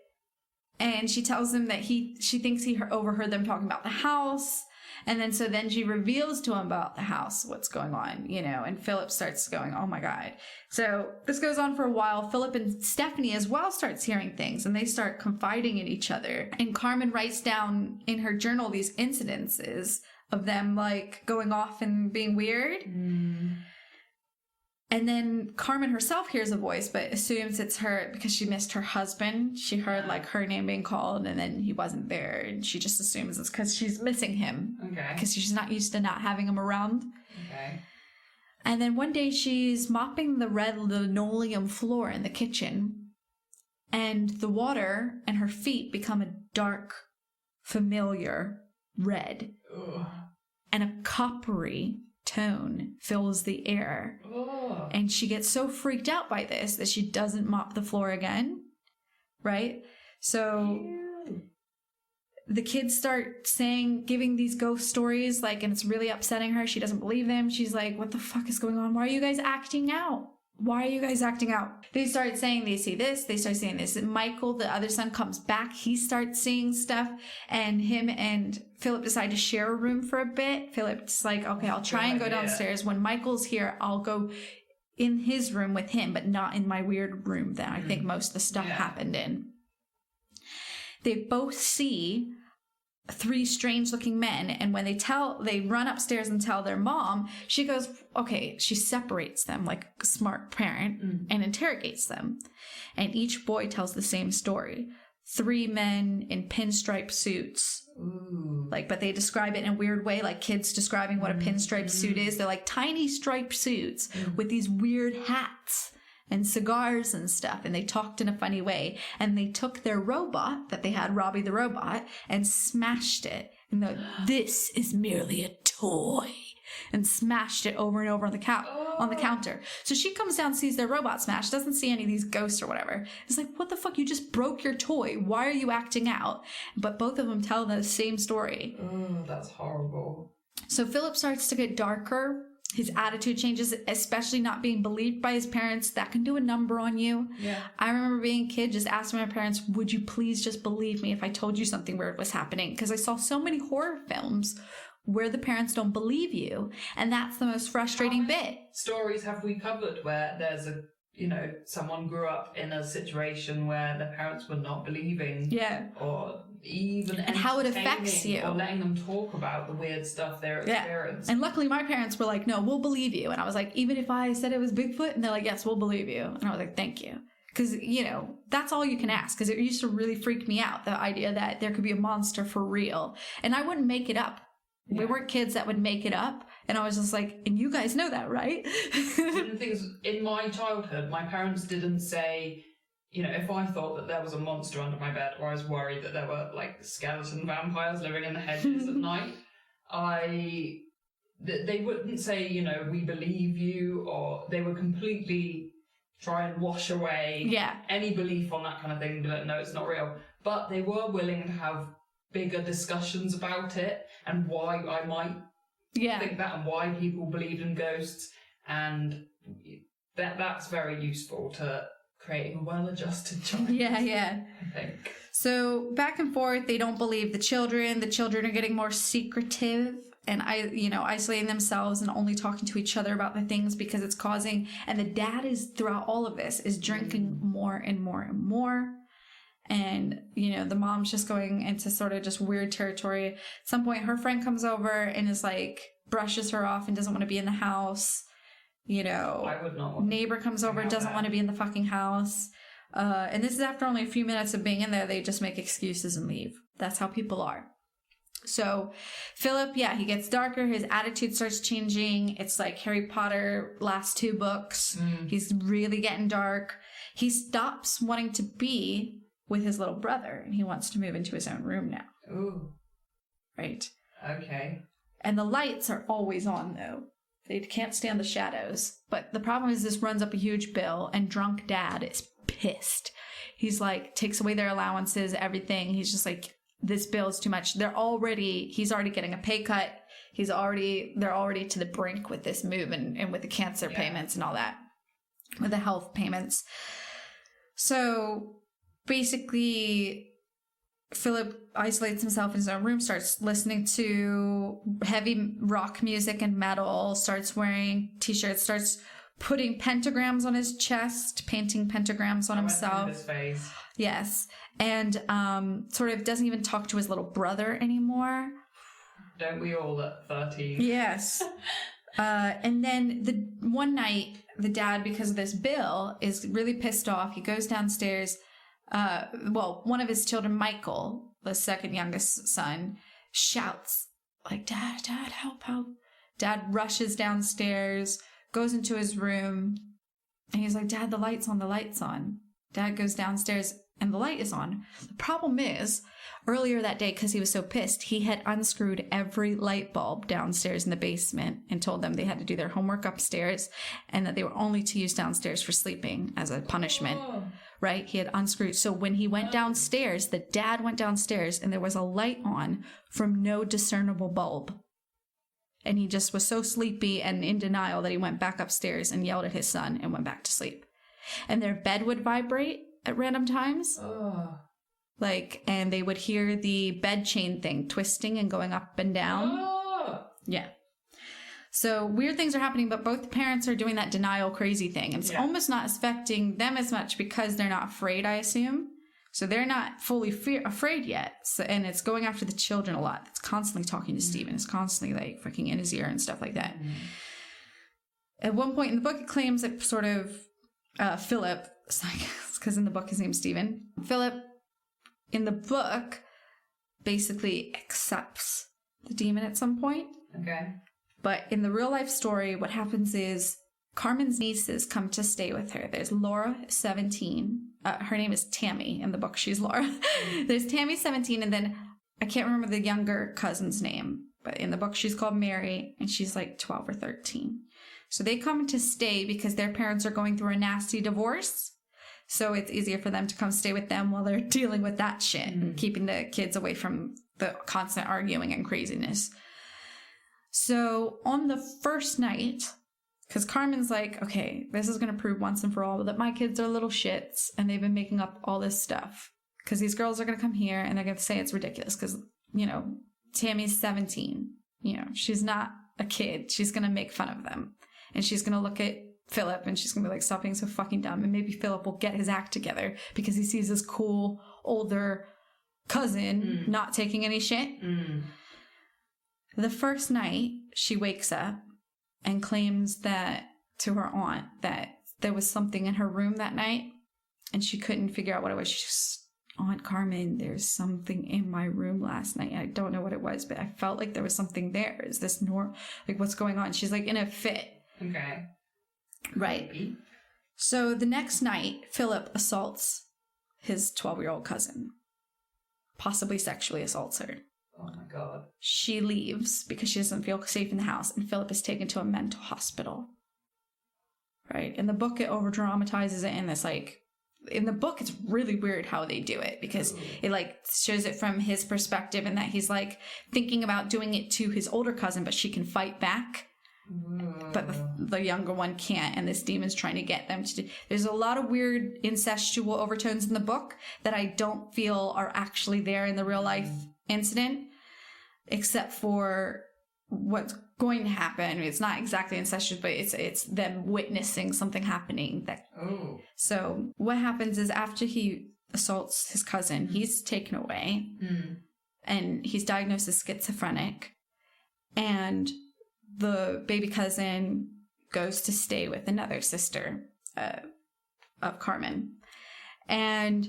And she tells him that she thinks he overheard them talking about the house. And then so then she reveals to him about the house, what's going on, you know, and Philip starts going, oh my God. So this goes on for a while. Philip and Stephanie as well starts hearing things, and they start confiding in each other. And Carmen writes down in her journal these incidences of them like going off and being weird. And then Carmen herself hears a voice, but assumes it's her because she missed her husband. She heard like her name being called, and then he wasn't there, and she just assumes it's because she's missing him. Okay. Because she's not used to not having him around. Okay. And then one day she's mopping the red linoleum floor in the kitchen, and the water and her feet become a dark, familiar red. Ugh. And a coppery tone fills the air. Ugh. And she gets so freaked out by this that she doesn't mop the floor again. Right? So the kids start giving these ghost stories, like, and it's really upsetting her. She doesn't believe them. She's like, what the fuck is going on? Why are you guys acting out? Why are you guys acting out? They start saying they see this. They start saying this. And Michael, the other son, comes back. He starts seeing stuff. And him and Philip decide to share a room for a bit. Philip's like, okay, I'll try and go downstairs. When Michael's here, I'll go in his room with him, but not in my weird room that I think most of the stuff happened in. They both see 3 strange looking men, and when they run upstairs and tell their mom, she goes, okay, she separates them like a smart parent and interrogates them, and each boy tells the same story. 3 men in pinstripe suits. Ooh. Like, but they describe it in a weird way, like kids describing what a pinstripe suit is. They're like tiny striped suits with these weird hats and cigars and stuff, and they talked in a funny way. And they took their robot that they had, Robbie the robot, and smashed it. And they're like, this is merely a toy, and smashed it over and over on the counter. So she comes down, sees their robot smashed, doesn't see any of these ghosts or whatever. It's like, what the fuck? You just broke your toy. Why are you acting out? But both of them tell the same story. Oh, that's horrible. So Philip starts to get darker. His attitude changes, especially not being believed by his parents. That can do a number on you. Yeah. I remember being a kid just asking my parents, would you please just believe me if I told you something weird was happening? Because I saw so many horror films where the parents don't believe you. And that's the most frustrating bit. Stories have we covered where there's someone grew up in a situation where their parents were not believing. Yeah. Or even and how it affects you. Or letting them talk about the weird stuff they're experiencing. And luckily my parents were like, no, we'll believe you. And I was like, even if I said it was Bigfoot? And they're like, yes, we'll believe you. And I was like, thank you. Because, that's all you can ask. Because it used to really freak me out, the idea that there could be a monster for real. And I wouldn't make it up. Yeah. We weren't kids that would make it up. And I was just like, and you guys know that, right? And the thing is, in my childhood, my parents didn't say, if I thought that there was a monster under my bed, or I was worried that there were like skeleton vampires living in the hedges at night, they wouldn't say, we believe you, or they would completely try and wash away any belief on that kind of thing. No, it's not real. But they were willing to have bigger discussions about it and why I might think that and why people believed in ghosts, and that's very useful to creating a well-adjusted child. Yeah. I think. So back and forth, they don't believe the children. The children are getting more secretive and isolating themselves and only talking to each other about the things because it's causing. And the dad is, throughout all of this, is drinking more and more and more. And, the mom's just going into sort of just weird territory. At some point, her friend comes over and is like, brushes her off and doesn't want to be in the house. I would not want neighbor comes over, doesn't want to be in the fucking house. And this is after only a few minutes of being in there. They just make excuses and leave. That's how people are. So Philip, he gets darker. His attitude starts changing. It's like Harry Potter last 2 books. He's really getting dark. He stops wanting to be with his little brother, and he wants to move into his own room now. Ooh. Right. Okay. And the lights are always on, though. They can't stand the shadows. But the problem is this runs up a huge bill, and drunk dad is pissed. He's like, takes away their allowances, everything. He's just like, this bill is too much. He's already getting a pay cut. They're already to the brink with this move and with the cancer payments and all that. With the health payments. So basically, Philip isolates himself in his own room, starts listening to heavy rock music and metal, starts wearing t-shirts, starts putting pentagrams on his chest, painting pentagrams on himself. His face. Yes. And sort of doesn't even talk to his little brother anymore. Don't we all at 13? Yes. And then one night, the dad, because of this bill, is really pissed off. He goes downstairs. One of his children, Michael, the second youngest son, shouts, like, Dad, help. Dad rushes downstairs, goes into his room, and he's like, Dad, the light's on. Dad goes downstairs, and the light is on. The problem is, earlier that day, because he was so pissed, he had unscrewed every light bulb downstairs in the basement and told them they had to do their homework upstairs and that they were only to use downstairs for sleeping as a punishment. Oh. Right? He had unscrewed. So when he went downstairs, the dad went downstairs and there was a light on from no discernible bulb. And he just was so sleepy and in denial that he went back upstairs and yelled at his son and went back to sleep. And their bed would vibrate at random times. Oh. And they would hear the bed chain thing twisting and going up and down. Oh. Yeah. So weird things are happening, but both parents are doing that denial crazy thing. And it's almost not affecting them as much because they're not afraid, I assume. So they're not fully afraid yet. And it's going after the children a lot. It's constantly talking to Stephen. It's constantly like freaking in his ear and stuff like that. Mm. At one point in the book, it claims that sort of Philip, because in the book his name's Stephen. Philip, in the book, basically accepts the demon at some point. Okay. But in the real life story, what happens is Carmen's nieces come to stay with her. There's Laura, 17. Her name is Tammy. In the book, she's Laura. There's Tammy, 17, and then I can't remember the younger cousin's name. But in the book, she's called Mary, and she's like 12 or 13. So they come to stay because their parents are going through a nasty divorce. So it's easier for them to come stay with them while they're dealing with that shit and keeping the kids away from the constant arguing and craziness. So on the first night, because Carmen's like, okay, this is going to prove once and for all that my kids are little shits and they've been making up all this stuff. Because these girls are going to come here and they're going to say it's ridiculous because, Tammy's 17. She's not a kid. She's going to make fun of them. And she's going to look at Philip and she's going to be like, stop being so fucking dumb. And maybe Philip will get his act together because he sees this cool, older cousin not taking any shit. Mm. The first night, she wakes up and claims that to her aunt that there was something in her room that night and she couldn't figure out what it was. She's, Aunt Carmen, there's something in my room last night. I don't know what it was, but I felt like there was something there. Is this what's going on? She's like in a fit. Okay. Right. Maybe. So the next night, Philip assaults his 12-year-old cousin. Possibly sexually assaults her. Oh my God. She leaves because she doesn't feel safe in the house, and Philip is taken to a mental hospital. Right? In the book, it over-dramatizes it in this, in the book, it's really weird how they do it because it, shows it from his perspective and that he's, thinking about doing it to his older cousin, but she can fight back. But the younger one can't, and this demon's trying to get them to do. There's a lot of weird incestual overtones in the book that I don't feel are actually there in the real life incident, except for what's going to happen. It's not exactly incestuous, but it's them witnessing something happening. So what happens is after he assaults his cousin, he's taken away, and he's diagnosed as schizophrenic, and the baby cousin goes to stay with another sister of Carmen. And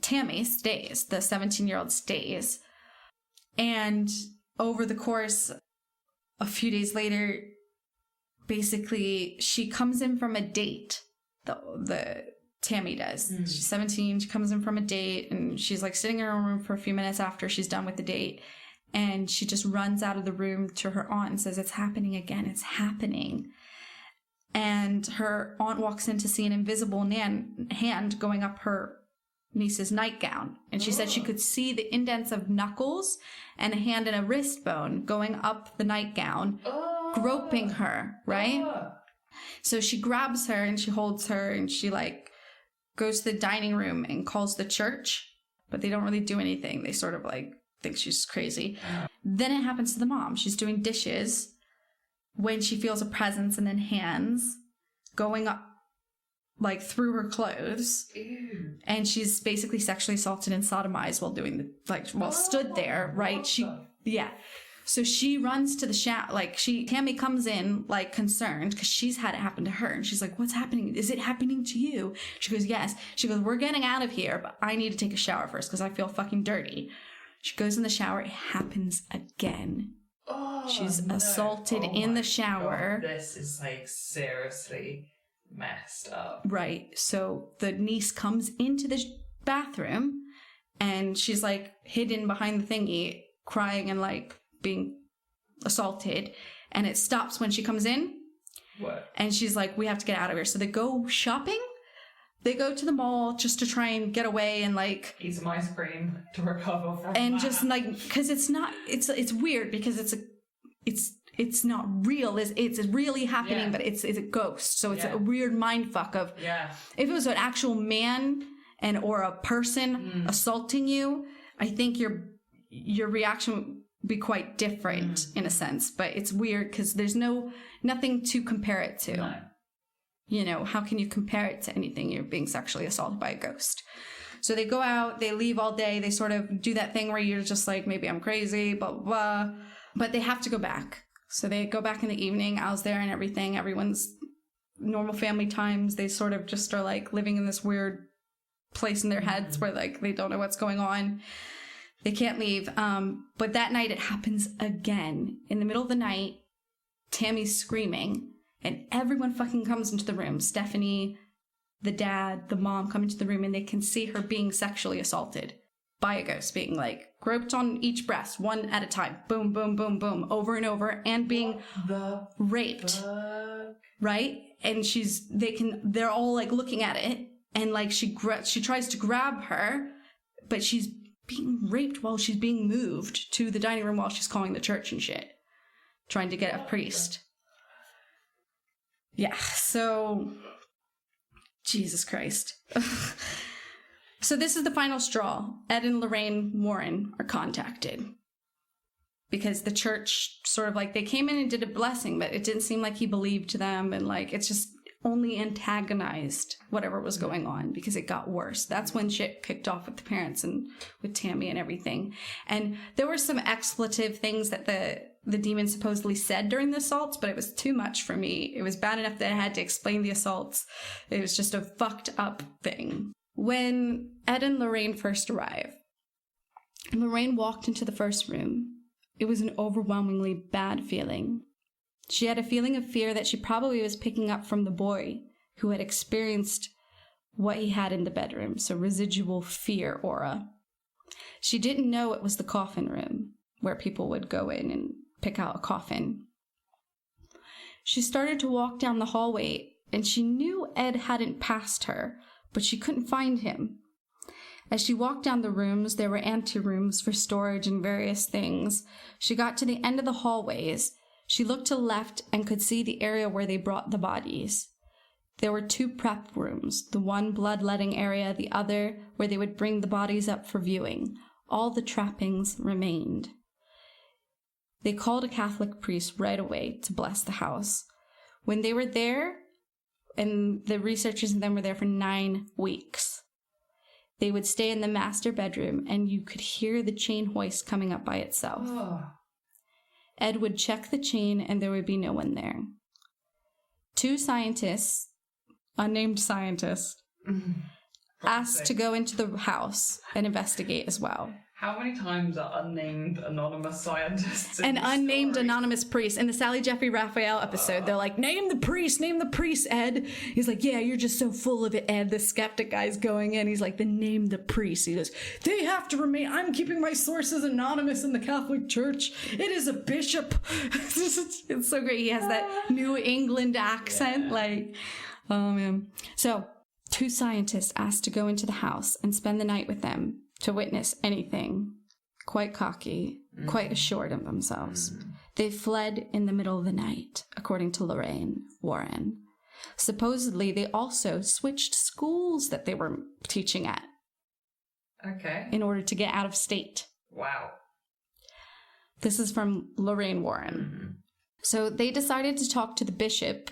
Tammy stays, the 17-year-old stays. And over the course, a few days later, basically, she comes in from a date. The Tammy does. She's 17, she comes in from a date, and she's sitting in her room for a few minutes after she's done with the date. And she just runs out of the room to her aunt and says, it's happening again. It's happening. And her aunt walks in to see an invisible hand going up her niece's nightgown. And she said she could see the indents of knuckles and a hand and a wrist bone going up the nightgown, groping her, right? So she grabs her and she holds her and she goes to the dining room and calls the church. but they don't really do anything. They sort of like think she's crazy. Then it happens to the mom. She's doing dishes when she feels a presence and then hands going up like through her clothes. Ew. And she's basically sexually assaulted and sodomized while doing the, like, while stood there, right? So she runs to the shower, Tammy comes in, like, concerned, because she's had it happen to her. And she's like, what's happening? Is it happening to you? She goes, yes. She goes, we're getting out of here, but I need to take a shower first, because I feel fucking dirty. She goes in the shower. It happens again. Oh, she's assaulted in the shower. God, this is, like, seriously messed up. Right. So the niece comes into the bathroom, and she's, like, hidden behind the thingy, crying and, like, being assaulted, and it stops when she comes in. What? And she's like, we have to get out of here. So they go shopping. They go to the mall just to try and get away and like eat some ice cream to recover from and that. Just like, because it's weird because it's not real. It's really happening, but it's a ghost. So it's a weird mind fuck of if it was an actual man or a person assaulting you, I think your reaction be quite different in a sense, but it's weird because there's nothing to compare it to. No. You know, how can you compare it to anything? You're being sexually assaulted by a ghost. So they go out, they leave all day, they sort of do that thing where you're just like, maybe I'm crazy, blah, blah, blah. But they have to go back. So they go back in the evening, Al's there and everything, everyone's normal family times. They sort of just are like living in this weird place in their heads where like they don't know what's going on. They can't leave. But that night it happens again. In the middle of the night, Tammy's screaming and everyone fucking comes into the room. Stephanie, the dad, the mom come into the room and they can see her being sexually assaulted by a ghost, being like groped on each breast, one at a time. Boom, boom, boom, boom, over and over, and being raped. Right? And they're all like looking at it and like she tries to grab her, but she's being raped while she's being moved to the dining room while she's calling the church and shit, trying to get a priest. Yeah, so Jesus Christ. So this is the final straw. Ed and Lorraine Warren are contacted because the church sort of like, they came in and did a blessing, but it didn't seem like he believed them, and like it's just only antagonized whatever was going on because it got worse. That's when shit kicked off with the parents and with Tammy and everything. And there were some expletive things that the demon supposedly said during the assaults, but it was too much for me. It was bad enough that I had to explain the assaults. It was just a fucked up thing. When Ed and Lorraine first arrived, Lorraine walked into the first room. It was an overwhelmingly bad feeling. She had a feeling of fear that she probably was picking up from the boy who had experienced what he had in the bedroom, so residual fear aura. She didn't know it was the coffin room, where people would go in and pick out a coffin. She started to walk down the hallway, and she knew Ed hadn't passed her, but she couldn't find him. As she walked down the rooms, there were anterooms for storage and various things. She got to the end of the hallways. She looked to the left and could see the area where they brought the bodies. There were 2 prep rooms, the one bloodletting area, the other where they would bring the bodies up for viewing. All the trappings remained. They called a Catholic priest right away to bless the house. When they were there, and the researchers and them were there for 9 weeks, they would stay in the master bedroom and you could hear the chain hoist coming up by itself. Oh. Ed would check the chain and there would be no one there. 2 scientists, unnamed scientists, asked to go into the house and investigate as well. How many times are unnamed anonymous scientists an unnamed anonymous priest? In the Sally Jeffrey Raphael episode, they're like, name the priest, Ed. He's like, yeah, you're just so full of it, Ed. The skeptic guy's going in. He's like, then name the priest. He goes, they have to remain. I'm keeping my sources anonymous in the Catholic Church. It is a bishop. It's so great. He has that New England accent. Yeah. Like, oh man. So 2 scientists asked to go into the house and spend the night with them to witness anything. Quite cocky, quite assured of themselves. They fled in the middle of the night, according to Lorraine Warren. Supposedly, they also switched schools that they were teaching at. Okay. in order to get out of state. Wow. This is from Lorraine Warren. Mm-hmm. So they decided to talk to the bishop,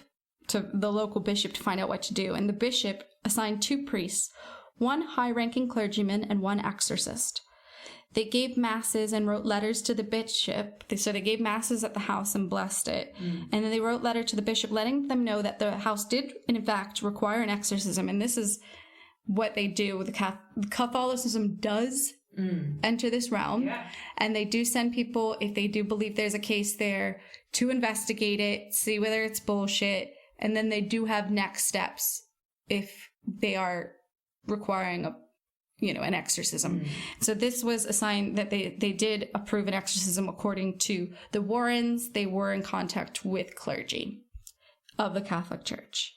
to the local bishop, to find out what to do. And the bishop assigned 2 priests, one high-ranking clergyman and one exorcist. They gave masses and wrote letters to the bishop. So they gave masses at the house and blessed it. And then they wrote letter to the bishop letting them know that the house did, in fact, require an exorcism. And this is what they do. Catholicism does enter this realm. Yeah. And they do send people, if they do believe there's a case there, to investigate it, see whether it's bullshit. And then they do have next steps if they are requiring an exorcism. So this was a sign that they did approve an exorcism according to the Warrens. They were in contact with clergy of the Catholic Church.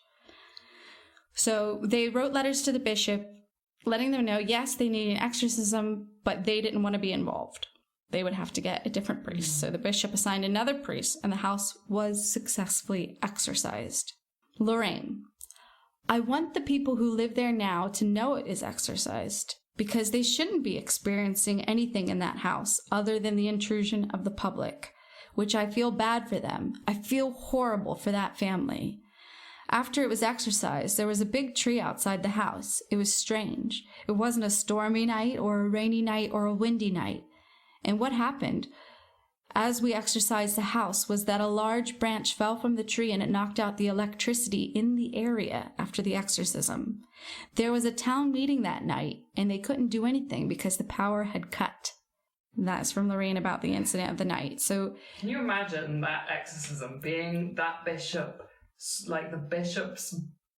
So they wrote letters to the bishop, letting them know, yes, they need an exorcism, but they didn't want to be involved. They would have to get a different priest. So the bishop assigned another priest, and the house was successfully exorcised. Lorraine, I want the people who live there now to know it is exorcised, because they shouldn't be experiencing anything in that house other than the intrusion of the public, which I feel bad for them. I feel horrible for that family. After it was exorcised, there was a big tree outside the house. It was strange. It wasn't a stormy night or a rainy night or a windy night. And what happened as we exorcised the house was that a large branch fell from the tree and it knocked out the electricity in the area after the exorcism. There was a town meeting that night, and they couldn't do anything because the power had cut. That's from Lorraine about the incident of the night. So, can you imagine that exorcism being that bishop, like the bishop's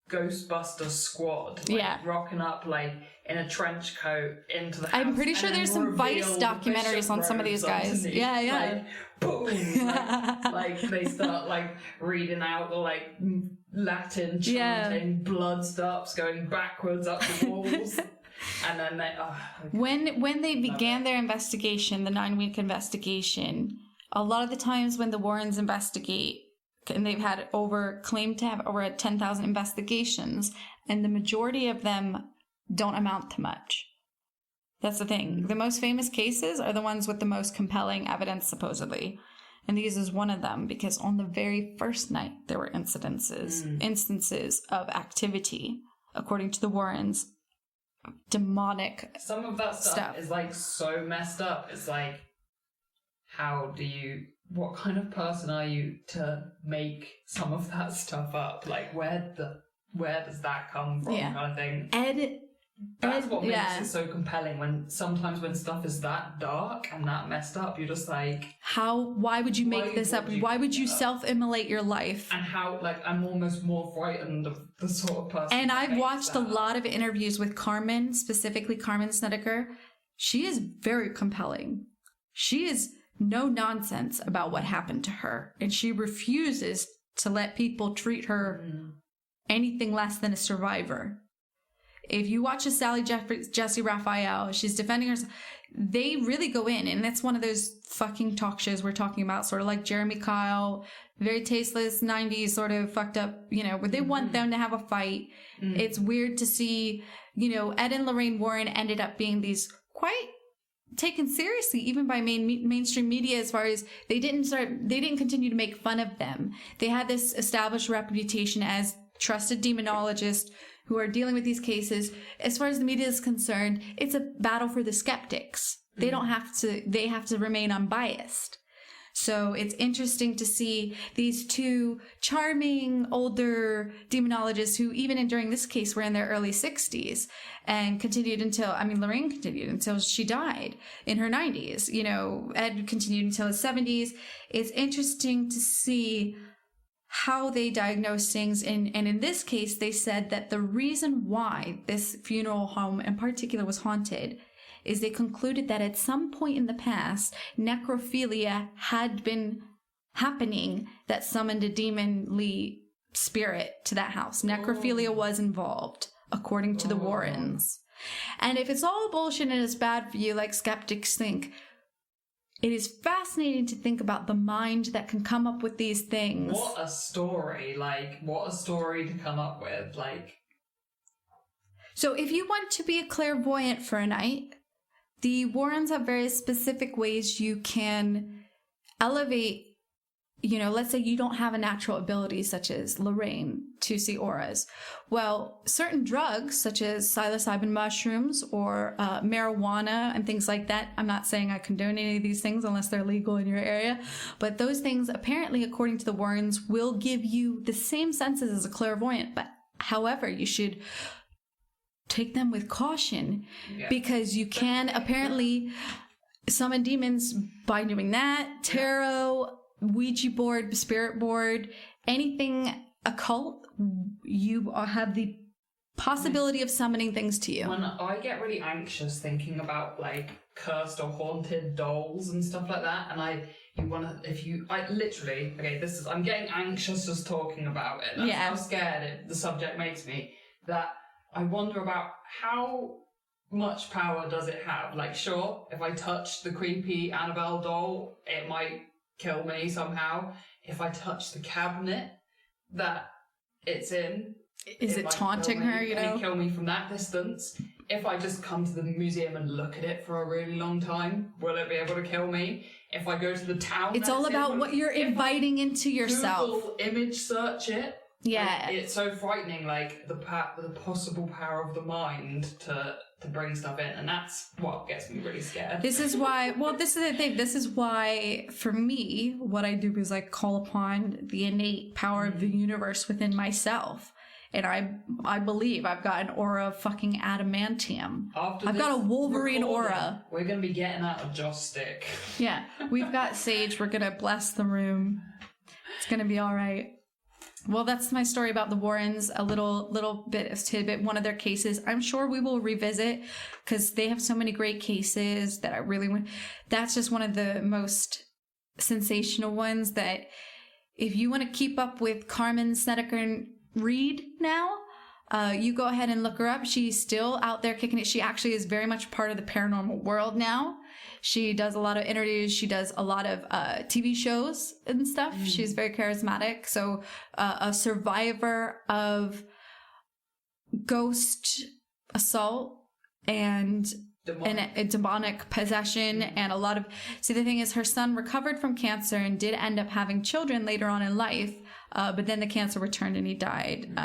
Ghostbuster squad, rocking up like in a trench coat into the house? I'm pretty sure there's some Vice documentaries on some of these guys. Yeah. Like, boom! like they start like reading out the like Latin chanting, blood stops going backwards up the walls. And then they when they began their investigation, the 9-week investigation, a lot of the times when the Warrens investigate, and they've had claimed to have over 10,000 investigations, and the majority of them don't amount to much. That's the thing. The most famous cases are the ones with the most compelling evidence, supposedly. And these is one of them, because on the very first night, there were instances of activity, according to the Warrens, demonic Some of that stuff is like so messed up. It's like, what kind of person are you to make some of that stuff up? Like, where does that come from? Kind of thing. That's what makes it so compelling. When stuff is that dark and that messed up, you're just like, why would you make this up? Why would you self-immolate your life? And I'm almost more frightened of the sort of person. And I've watched a lot of interviews with Carmen, specifically Carmen Snedeker. She is very compelling. She is no nonsense about what happened to her, and she refuses to let people treat her anything less than a survivor. If you watch a Sally Jesse Raphael, she's defending herself. They really go in, and that's one of those fucking talk shows we're talking about, sort of like Jeremy Kyle, very tasteless 90s sort of fucked up, where they want them to have a fight. It's weird to see, Ed and Lorraine Warren ended up being these quite taken seriously even by mainstream media, as far as they didn't continue to make fun of them. They had this established reputation as trusted demonologists who are dealing with these cases. As far as the media is concerned, it's a battle for the skeptics. They have to remain unbiased. So it's interesting to see these two charming older demonologists who, even during this case, were in their early 60s and continued until, Lorraine continued until she died in her 90s. Ed continued until his 70s. It's interesting to see how they diagnose things. And in this case, they said that the reason why this funeral home in particular was haunted is they concluded that at some point in the past, necrophilia had been happening that summoned a demonly spirit to that house. Necrophilia was involved, according to the Warrens. And if it's all bullshit and it's bad for you, like skeptics think, it is fascinating to think about the mind that can come up with these things. What a story. What a story to come up with. So if you want to be a clairvoyant for a night, The Warrens have very specific ways you can elevate. Let's say you don't have a natural ability such as Lorraine to see auras. Well, certain drugs such as psilocybin mushrooms or marijuana and things like that, I'm not saying I condone any of these things unless they're legal in your area, but those things apparently, according to the Warrens, will give you the same senses as a clairvoyant. But however, you should take them with caution because you can apparently summon demons by doing that. Tarot, Ouija board, spirit board, anything occult, you have the possibility of summoning things to you. When I get really anxious thinking about like cursed or haunted dolls and stuff like that, and I'm getting anxious just talking about it. That's how scared the subject makes me. That I wonder about how much power does it have? Like, sure, if I touch the creepy Annabelle doll, it might kill me somehow. If I touch the cabinet that it's in, is it taunting her? Can it kill me from that distance? If I just come to the museum and look at it for a really long time, will it be able to kill me? If I go to the town, it's all about what you're inviting into yourself. Google image search it. Yeah, it's so frightening. Like the possible power of the mind to bring stuff in, and that's what gets me really scared. This is why. Well, this is the thing. This is why, for me, what I do is I call upon the innate power of the universe within myself, and I believe I've got an aura of fucking adamantium. I've got a Wolverine aura. We're gonna be getting out of Joss stick. Yeah, we've got sage. We're gonna bless the room. It's gonna be all right. Well, that's my story about the Warrens, a little bit of tidbit, one of their cases. I'm sure we will revisit because they have so many great cases that I really want. That's just one of the most sensational ones that if you want to keep up with Carmen Snedeker Reed now, you go ahead and look her up. She's still out there kicking it. She actually is very much part of the paranormal world now. She does a lot of interviews. She does a lot of TV shows and stuff. She's very charismatic. So a survivor of ghost assault and a demonic possession and a lot of... See, the thing is, her son recovered from cancer and did end up having children later on in life. But then the cancer returned and he died,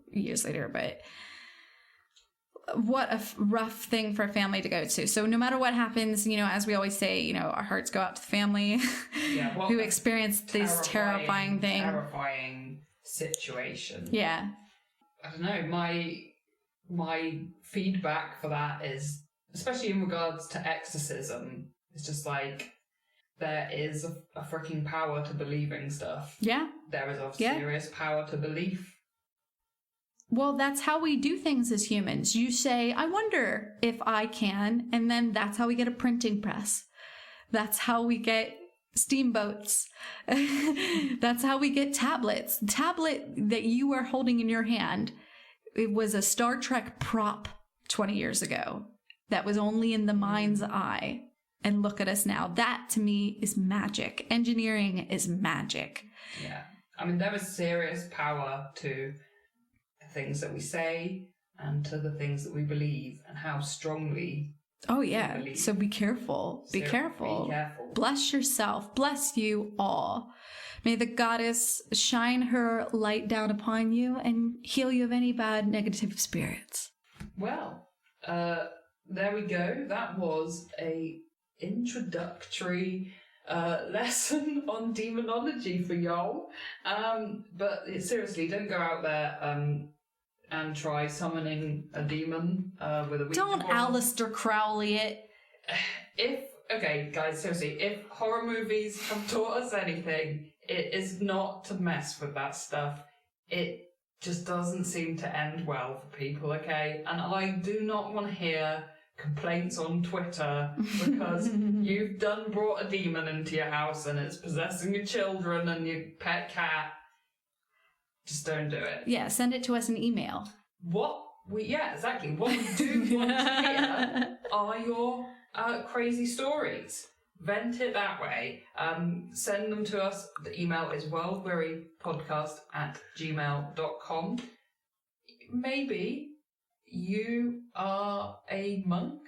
years later. But... what a rough thing for a family to go to. So no matter what happens, as we always say, our hearts go out to the family who experienced this terrifying thing. Terrifying situation. Yeah. I don't know. My feedback for that is, especially in regards to exorcism, it's just like there is a freaking power to believing stuff. Yeah. There is a serious power to belief. Well, that's how we do things as humans. You say, I wonder if I can, and then that's how we get a printing press. That's how we get steamboats. That's how we get tablets. The tablet that you are holding in your hand, it was a Star Trek prop 20 years ago that was only in the mind's eye. And look at us now. That, to me, is magic. Engineering is magic. Yeah. I mean, there is serious power to things that we say and to the things that we believe and how strongly we believe. So be careful. Be careful. Bless yourself. Bless you all. May the goddess shine her light down upon you and heal you of any bad negative spirits. Well, there we go. That was a introductory lesson on demonology for y'all. But seriously, don't go out there and try summoning a demon with a Ouija board. Don't Aleister Crowley it. Okay, guys, seriously, if horror movies have taught us anything, it is not to mess with that stuff. It just doesn't seem to end well for people, okay? And I do not want to hear complaints on Twitter because you've brought a demon into your house and it's possessing your children and your pet cat. Just don't do it. Yeah, send it to us in email. Exactly. What we do want to hear are your crazy stories. Vent it that way. Send them to us. The email is worldwearypodcast@gmail.com. Maybe you are a monk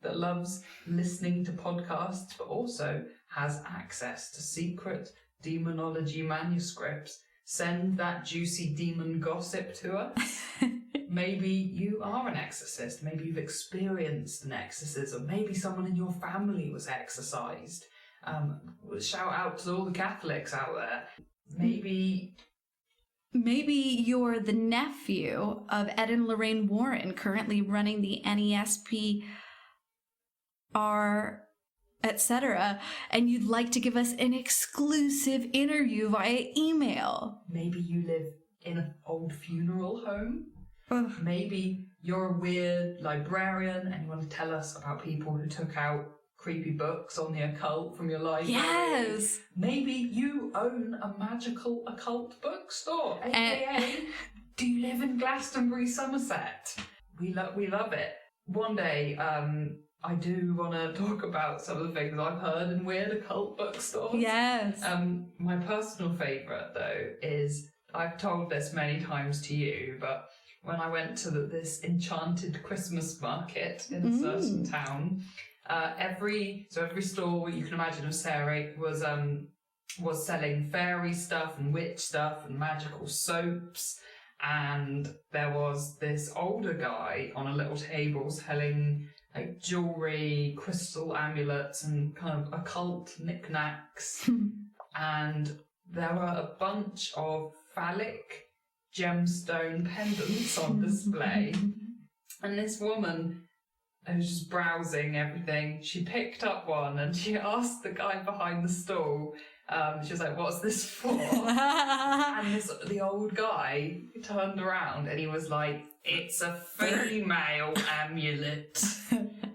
that loves listening to podcasts, but also has access to secret demonology manuscripts, send that juicy demon gossip to us. Maybe you are an exorcist. Maybe you've experienced an exorcism. Maybe someone in your family was exorcised. Shout out to all the Catholics out there. Maybe you're the nephew of Ed and Lorraine Warren, currently running the NESPR, etc., and you'd like to give us an exclusive interview via email. Maybe you live in an old funeral home. Maybe you're a weird librarian and you want to tell us about people who took out creepy books on the occult from your library. Yes. Maybe you own a magical occult bookstore. AKA, do you live in Glastonbury, Somerset? We love it. One day, I do want to talk about some of the things I've heard in weird occult bookstores. Yes. My personal favourite, though, is, I've told this many times to you, but when I went to this enchanted Christmas market in a certain town, every store you can imagine of Sarah was selling fairy stuff and witch stuff and magical soaps, and there was this older guy on a little table selling like jewelry, crystal amulets, and kind of occult knickknacks. And there were a bunch of phallic gemstone pendants on display. And this woman who was just browsing everything, she picked up one and she asked the guy behind the stall, she was like, "What's this for?" And the old guy turned around and he was like, "It's a female amulet."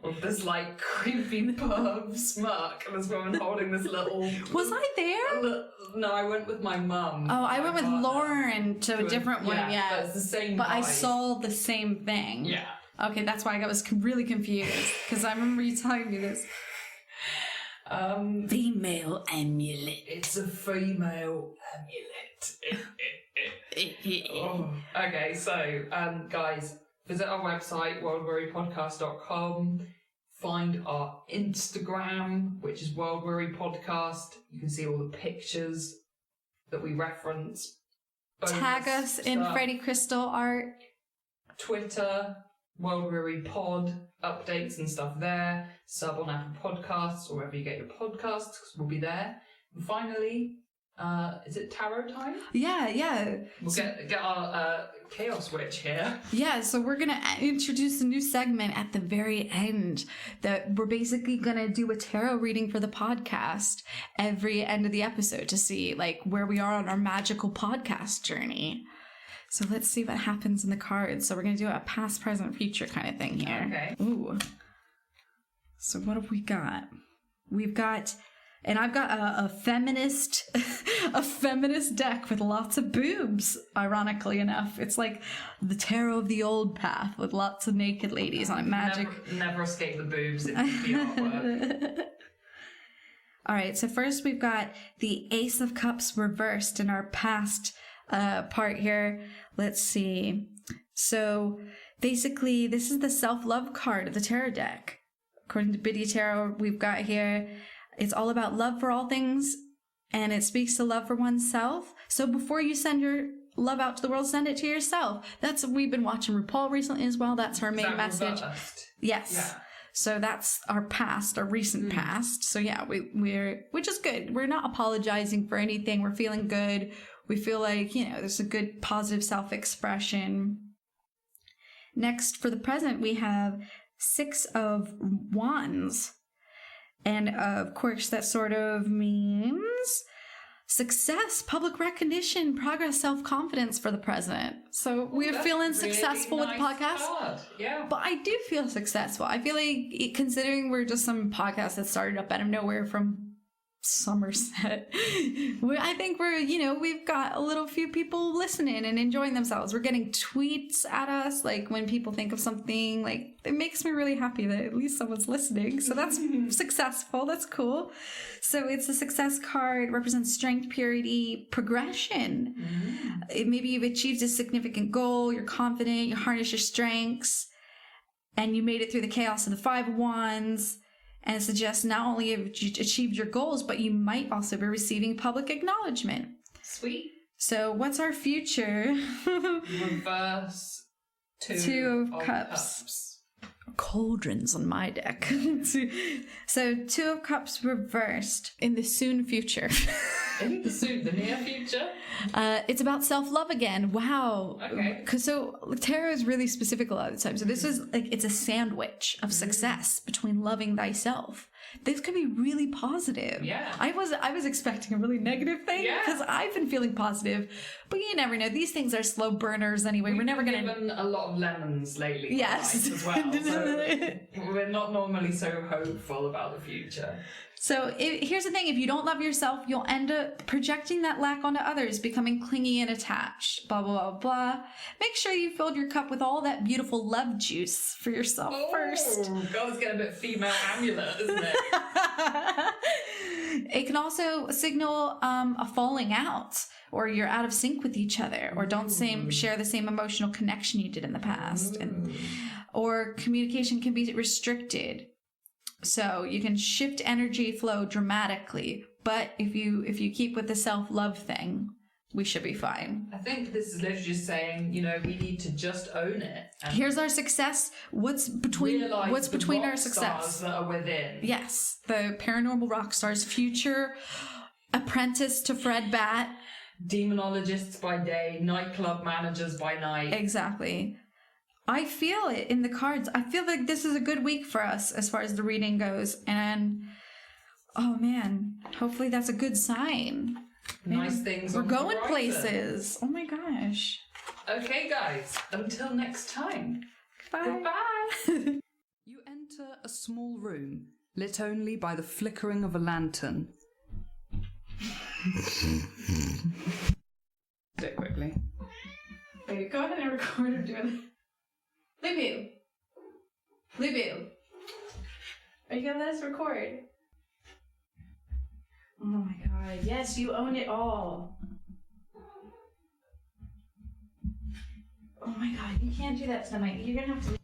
With this like creepy perv smirk, and this woman holding this little... Was I there? No, I went with my mum. Oh, I went with Lauren to a different one, yeah. But it's the same But vibe. I saw the same thing. Yeah. Okay, that's why I was really confused, because I remember you telling me this. Female amulet. It's a female amulet. Oh. Okay, so, guys, visit our website, worldwearypodcast.com. Find our Instagram, which is World Weary Podcast. You can see all the pictures that we reference. Tag us in Freddy Crystal art. Twitter, World Weary Pod, updates and stuff there. Sub on Apple Podcasts or wherever you get your podcasts, because we'll be there. And finally, is it tarot time? Yeah. We'll get our Chaos Witch here. Yeah, so we're going to introduce a new segment at the very end that we're basically going to do a tarot reading for the podcast every end of the episode to see like where we are on our magical podcast journey. So let's see what happens in the cards. So we're going to do a past, present, future kind of thing here. Okay. Ooh. So what have we got? We've got... And I've got a feminist deck with lots of boobs, ironically enough. It's like the tarot of the old path with lots of naked ladies on it. Magic. Never escape the boobs in the artwork. All right, so first we've got the Ace of Cups reversed in our past part here. Let's see. So basically, this is the self-love card of the tarot deck. According to Biddy Tarot, we've got here... It's all about love for all things, and it speaks to love for oneself. So before you send your love out to the world, send it to yourself. We've been watching RuPaul recently as well. That's her main message. Reversed? Yes. Yeah. So that's our past, our recent past. So yeah, we're which is good. We're not apologizing for anything. We're feeling good. We feel like, there's a good positive self-expression. Next, for the present, we have 6 of Wands. And of course, that sort of means success, public recognition, progress, self-confidence for the present. So we're feeling successful with the podcast. Card. Yeah. But I do feel successful. I feel like, considering we're just some podcast that started up out of nowhere from Somerset, I think we've got a little few people listening and enjoying themselves. We're getting tweets at us, like when people think of something, like it makes me really happy that at least someone's listening. So that's successful. That's cool. So it's a success card, represents strength, purity, progression. Maybe you've achieved a significant goal, you're confident, you harness your strengths. and you made it through the chaos of the 5 of Wands, and it suggests not only have you achieved your goals, but you might also be receiving public acknowledgement. Sweet. So what's our future? Reverse Two of Cups. Cauldrons on my deck. So 2 of Cups reversed in the soon future. In the near future? It's about self-love again. Wow. Okay. So tarot is really specific a lot of the time. So this is like, it's a sandwich of success between loving thyself. This could be really positive. Yeah. I was expecting a really negative thing because I've been feeling positive, but you never know. These things are slow burners anyway. We're never going to given a lot of lemons lately. Yes. As well. So we're not normally so hopeful about the future. So here's the thing. If you don't love yourself, you'll end up projecting that lack onto others, becoming clingy and attached, blah, blah, blah, blah. Make sure you filled your cup with all that beautiful love juice for yourself first. Oh, God, it's getting a bit female amulet, isn't it? It can also signal a falling out, or you're out of sync with each other, or don't share the same emotional connection you did in the past. Or communication can be restricted. So you can shift energy flow dramatically, but if you keep with the self-love thing, we should be fine. I think this is literally just saying, we need to just own it. Here's our success. What's between our success? Stars that are within. Yes, the paranormal rock stars, future apprentice to Fred Bat, demonologists by day, nightclub managers by night. Exactly. I feel it in the cards. I feel like this is a good week for us as far as the reading goes. And, oh man, hopefully that's a good sign. Nice things. We're going places. Oh my gosh. Okay, guys. Until next time. Bye. Goodbye. You enter a small room, lit only by the flickering of a lantern. Do it quickly. Wait, go ahead and record or do it. Lubu, are you gonna let us record? Oh my god, yes, you own it all. Oh my god, you can't do that tonight. You're gonna have to